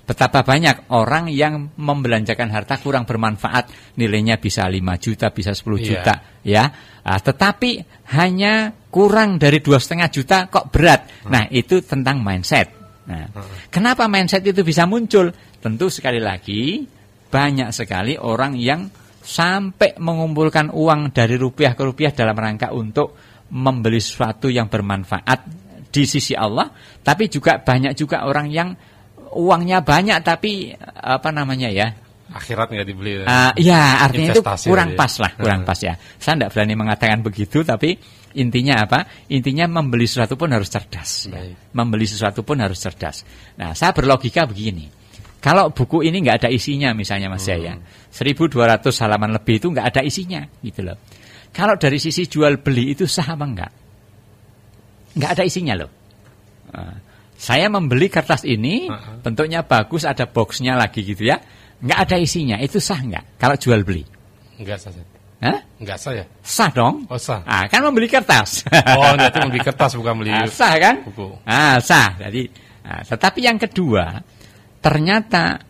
Betapa banyak orang yang membelanjakan harta kurang bermanfaat, nilainya bisa 5 juta, bisa 10 juta ya. Tetapi hanya kurang dari 2,5 juta kok berat. Nah, itu tentang mindset. Nah, kenapa mindset itu bisa muncul? Tentu sekali lagi banyak sekali orang yang sampai mengumpulkan uang dari rupiah ke rupiah dalam rangka untuk membeli sesuatu yang bermanfaat di sisi Allah, tapi juga banyak juga orang yang uangnya banyak tapi akhirat nggak dibeli. Ya, artinya investasi itu kurang pas lah, kurang pas ya. Saya tidak berani mengatakan begitu, tapi intinya apa? Intinya membeli sesuatu pun harus cerdas. Ya. Membeli sesuatu pun harus cerdas. Nah, saya berlogika begini. Kalau buku ini nggak ada isinya, misalnya Mas Jaya, 1.200 halaman lebih itu nggak ada isinya, gitu loh. Kalau dari sisi jual beli itu sah apa enggak? Nggak ada isinya loh. Saya membeli kertas ini, bentuknya bagus, ada boxnya lagi gitu ya. Nggak ada isinya, itu sah nggak kalau jual beli? Nggak sah. Hah? Nggak sah ya? Sah dong. Oh sah. Kan membeli kertas. Oh berarti membeli kertas bukan beli sah kan? buku. Sah. Jadi, tetapi yang kedua, ternyata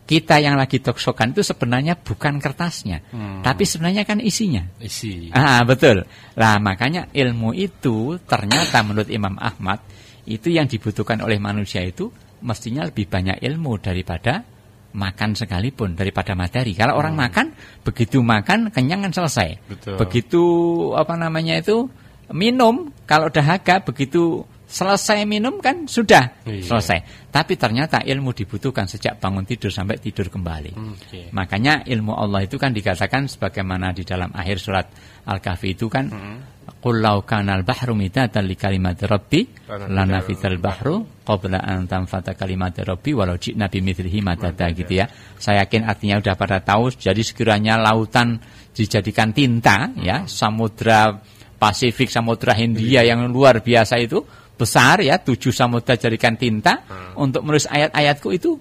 kita yang lagi toksokan itu sebenarnya bukan kertasnya, tapi sebenarnya kan isinya. Isi. Betul. Lah makanya ilmu itu ternyata menurut Imam Ahmad itu yang dibutuhkan oleh manusia itu mestinya lebih banyak ilmu daripada makan sekalipun, daripada materi. Kalau orang makan, begitu makan kenyang kan selesai. Betul. Begitu minum, kalau dahaga begitu selesai minum kan sudah selesai. Tapi ternyata ilmu dibutuhkan sejak bangun tidur sampai tidur kembali. Makanya ilmu Allah itu kan dikatakan sebagaimana di dalam akhir surat Al-Kahfi itu kan qul law kanal bahru midatan li kalimati rabbi lanafidal bahru qabla an tanfata kalimati rabbi walau ji'na bimithlihi madada gitu ya. Saya yakin artinya sudah pada tahu. Jadi sekiranya lautan dijadikan tinta ya, samudra Pasifik, samudra Hindia yang luar biasa itu besar ya, 7 samudra jadikan tinta untuk menulis ayat-ayatku itu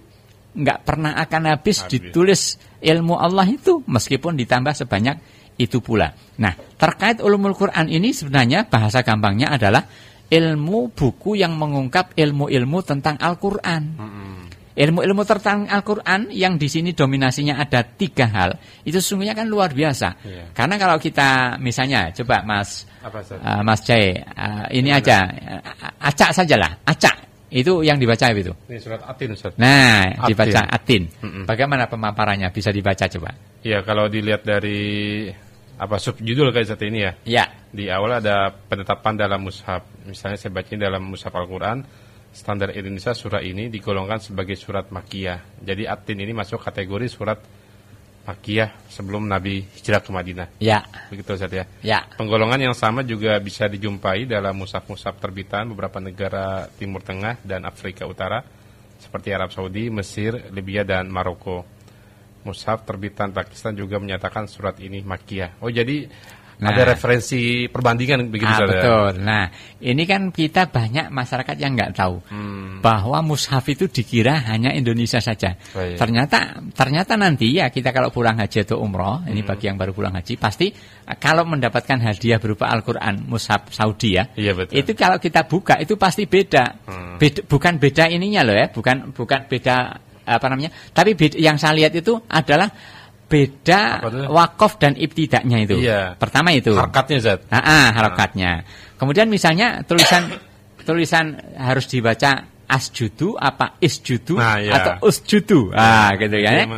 nggak pernah akan habis ditulis ilmu Allah itu meskipun ditambah sebanyak itu pula. Nah, terkait ulumul Quran ini sebenarnya bahasa gampangnya adalah ilmu buku yang mengungkap ilmu-ilmu tentang Al-Quran. Ilmu-ilmu tentang Al-Quran yang di sini dominasinya ada 3 hal, itu sesungguhnya kan luar biasa. Karena kalau kita misalnya coba Mas Jai, ini aja, acak sajalah, acak. Itu yang dibaca itu. Ini surat Atin, Ustaz. Nah, dibaca Atin. Bagaimana pemaparannya? Bisa dibaca coba. Iya, kalau dilihat dari subjudul kayak saat ini ya. Ya. Di awal ada penetapan dalam mushaf. Misalnya saya baca dalam mushaf Al-Quran, standar Indonesia surah ini digolongkan sebagai surat Makkiyah. Jadi Atin ini masuk kategori surat Makkiyah sebelum Nabi hijrah ke Madinah. Ya. Begitu Ustaz ya. Ya. Penggolongan yang sama juga bisa dijumpai dalam mushaf-mushaf terbitan beberapa negara Timur Tengah dan Afrika Utara seperti Arab Saudi, Mesir, Libya dan Maroko. Mushaf terbitan Pakistan juga menyatakan surat ini Makkiyah. Oh jadi ada referensi perbandingan begitu Ustaz. Betul. Nah, ini kan kita banyak masyarakat yang nggak tahu bahwa mushaf itu dikira hanya Indonesia saja. Ternyata nanti ya kita kalau pulang haji atau umroh, ini bagi yang baru pulang haji, pasti kalau mendapatkan hadiah berupa Al-Quran mushaf Saudi ya, itu kalau kita buka itu pasti beda. Bukan beda ininya loh ya, bukan beda tapi yang saya lihat itu adalah beda wakaf dan ibtidaknya itu. Pertama itu harakatnya Zat. Harakatnya. Kemudian misalnya tulisan harus dibaca asjudu apa isjudu atau usjudu. Gitu ya.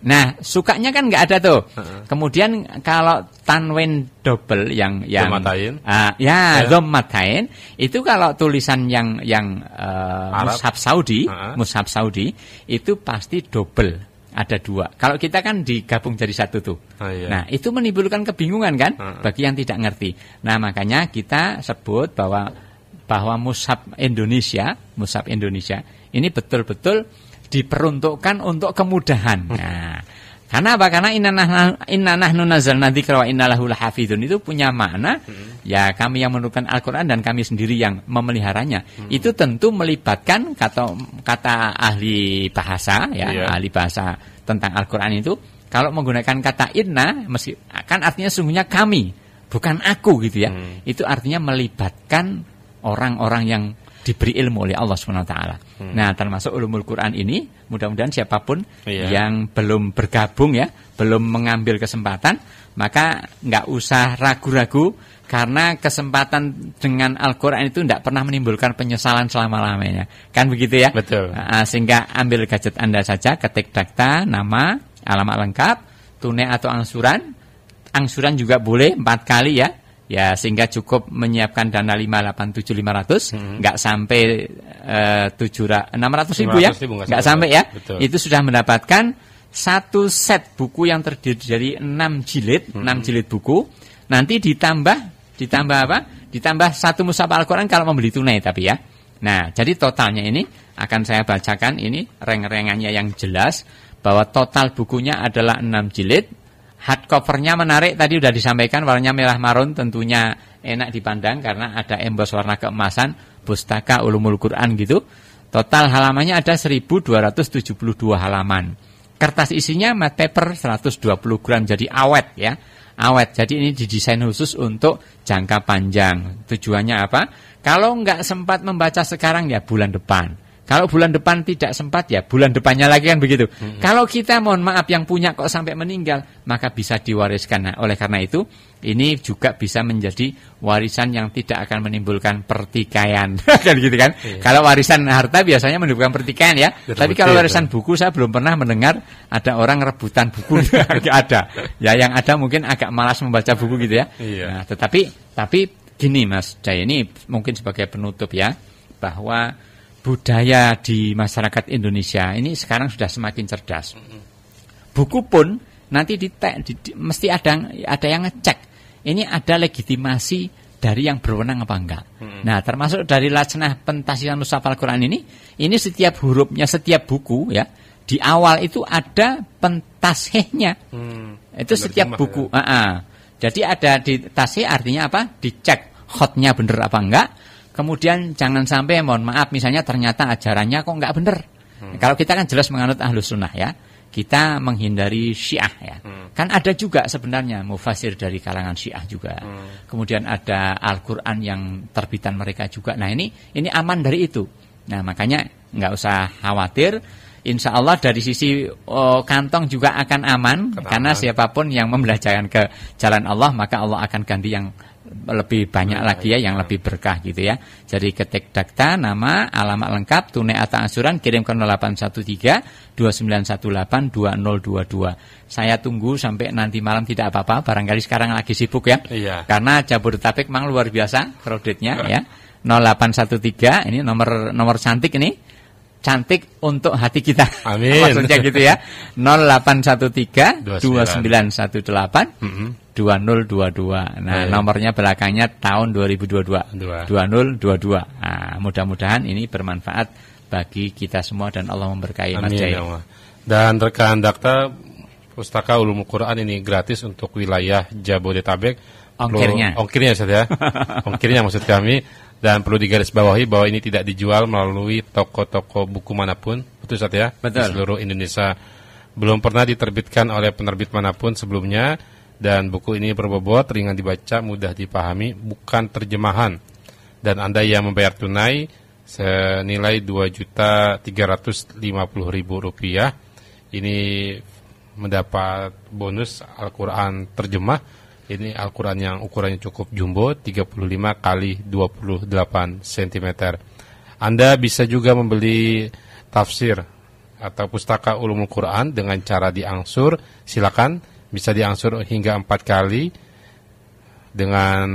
Nah, sukanya kan nggak ada tuh. Kemudian kalau tanwin double yang dhammatain itu kalau tulisan yang mushaf Saudi itu pasti double. Ada 2. Kalau kita kan digabung jadi 1 tuh. Nah, itu menimbulkan kebingungan kan bagi yang tidak ngerti. Nah, makanya kita sebut bahwa mushaf Indonesia ini betul-betul diperuntukkan untuk kemudahan. Nah, karena apa? Karena inna nahnu nazzalna dzikra wa inna lahu lahafizun itu punya makna ya kami yang menurunkan Al-Qur'an dan kami sendiri yang memeliharanya. Itu tentu melibatkan kata ahli bahasa ya, ahli bahasa tentang Al-Qur'an itu kalau menggunakan kata inna kan artinya sungguhnya kami, bukan aku gitu ya. Itu artinya melibatkan orang-orang yang diberi ilmu oleh Allah SWT. Nah, termasuk ulumul Quran ini, mudah-mudahan siapapun yang belum bergabung ya, belum mengambil kesempatan, maka nggak usah ragu-ragu, karena kesempatan dengan Al-Quran itu tidak pernah menimbulkan penyesalan selama-lamanya. Kan begitu ya? Betul. Sehingga ambil gadget Anda saja, ketik daftar, nama, alamat lengkap, tunai atau angsuran. Angsuran juga boleh 4 kali ya. Ya, sehingga cukup menyiapkan dana 587.500, enggak sampai 600.000 ya. Enggak sampai ya. Betul. Itu sudah mendapatkan satu set buku yang terdiri dari 6 jilid, 6 jilid buku. Nanti ditambah apa? Ditambah satu mushaf Al-Qur'an kalau membeli tunai tapi ya. Nah, jadi totalnya ini akan saya bacakan ini reng-rengannya yang jelas bahwa total bukunya adalah 6 jilid. Hardcovernya menarik, tadi sudah disampaikan warnanya merah marun, tentunya enak dipandang karena ada emboss warna keemasan, Pustaka Ulumul Quran gitu. Total halamannya ada 1272 halaman. Kertas isinya matte paper 120 gram, jadi awet ya. Awet, jadi ini didesain khusus untuk jangka panjang. Tujuannya apa? Kalau nggak sempat membaca sekarang ya bulan depan. Kalau bulan depan tidak sempat ya bulan depannya lagi kan begitu. Kalau kita mohon maaf yang punya kok sampai meninggal, maka bisa diwariskan. Nah, oleh karena itu ini juga bisa menjadi warisan yang tidak akan menimbulkan pertikaian. Kan gitu kan? Iya. Kalau warisan harta biasanya menimbulkan pertikaian ya. Tapi kalau warisan buku saya belum pernah mendengar ada orang rebutan buku. Enggak ada. Ya yang ada mungkin agak malas membaca buku gitu ya. Iya. Nah, tapi gini Mas Jaya, ini mungkin sebagai penutup ya, bahwa budaya di masyarakat Indonesia ini sekarang sudah semakin cerdas. Buku pun nanti mesti ada yang ngecek. Ini ada legitimasi dari yang berwenang apa enggak. Nah, termasuk dari Lajnah Pentasilan Mushaf Al-Qur'an ini setiap hurufnya, setiap buku ya, di awal itu ada pentasihnya. Itu setiap buku. Ya. Jadi ada di tasih artinya apa? Dicek khotnya bener apa enggak. Kemudian jangan sampai mohon maaf misalnya ternyata ajarannya kok enggak benar. Kalau kita kan jelas menganut Ahlus Sunnah ya. Kita menghindari Syiah ya. Kan ada juga sebenarnya mufasir dari kalangan Syiah juga. Kemudian ada Al-Qur'an yang terbitan mereka juga. Nah, ini aman dari itu. Nah, makanya enggak usah khawatir. Insya Allah dari sisi kantong juga akan aman. Karena siapapun yang membelajarkan ke jalan Allah, maka Allah akan ganti yang lebih banyak lagi ya, yang lebih berkah gitu ya. Jadi ketik dakta, nama, alamat lengkap, tunai atau angsuran, kirim ke 0813 2918 2022. Saya tunggu sampai nanti malam tidak apa-apa, barangkali sekarang lagi sibuk ya. Iya. Karena Jabodetabek memang luar biasa kreditnya ya. 0813 ini nomor cantik ini. Cantik untuk hati kita. Amin. Maksudnya gitu ya. 0813 2918 2022. Nah, nomornya belakangnya tahun 2022. 2022. Nah, mudah-mudahan ini bermanfaat bagi kita semua dan Allah memberkahi Mas Jaya. Dan rekan Dakta, Pustaka Ulumul Quran ini gratis untuk wilayah Jabodetabek. Ongkirnya saja. Ongkirnya maksud kami. Dan perlu digarisbawahi bahwa ini tidak dijual melalui toko-toko buku manapun, betul Ustaz ya? Betul. Di seluruh Indonesia. Belum pernah diterbitkan oleh penerbit manapun sebelumnya, dan buku ini berbobot, ringan dibaca, mudah dipahami, bukan terjemahan. Dan Anda yang membayar tunai senilai Rp2.350.000, ini mendapat bonus Al-Quran terjemah. Ini Al-Quran yang ukurannya cukup jumbo, 35 kali 28 cm. Anda bisa juga membeli tafsir atau pustaka Ulumul Quran dengan cara diangsur. Silakan, bisa diangsur hingga 4 kali dengan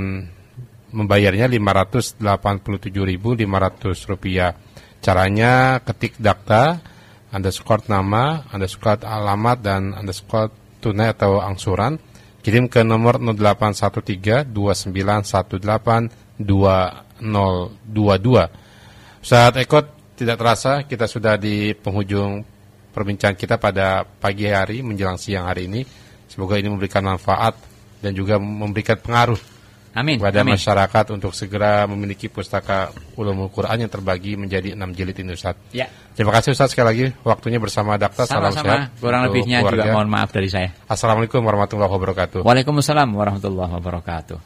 membayarnya Rp587.500. Caranya ketik dakta, underscore nama, underscore alamat, dan underscore tunai atau angsuran. Kirim ke nomor 0813 2918 2022. Ustaz Eko, tidak terasa kita sudah di penghujung perbincangan kita pada pagi hari menjelang siang hari ini. Semoga ini memberikan manfaat dan juga memberikan pengaruh kepada masyarakat untuk segera memiliki pustaka Ulumul Quran yang terbagi menjadi 6 jilid ini Ustaz. Ya. Terima kasih Ustaz sekali lagi waktunya bersama Dakta. Salam sehat. Kurang lebihnya keluarga. Juga mohon maaf dari saya. Assalamualaikum warahmatullahi wabarakatuh. Waalaikumsalam warahmatullahi wabarakatuh.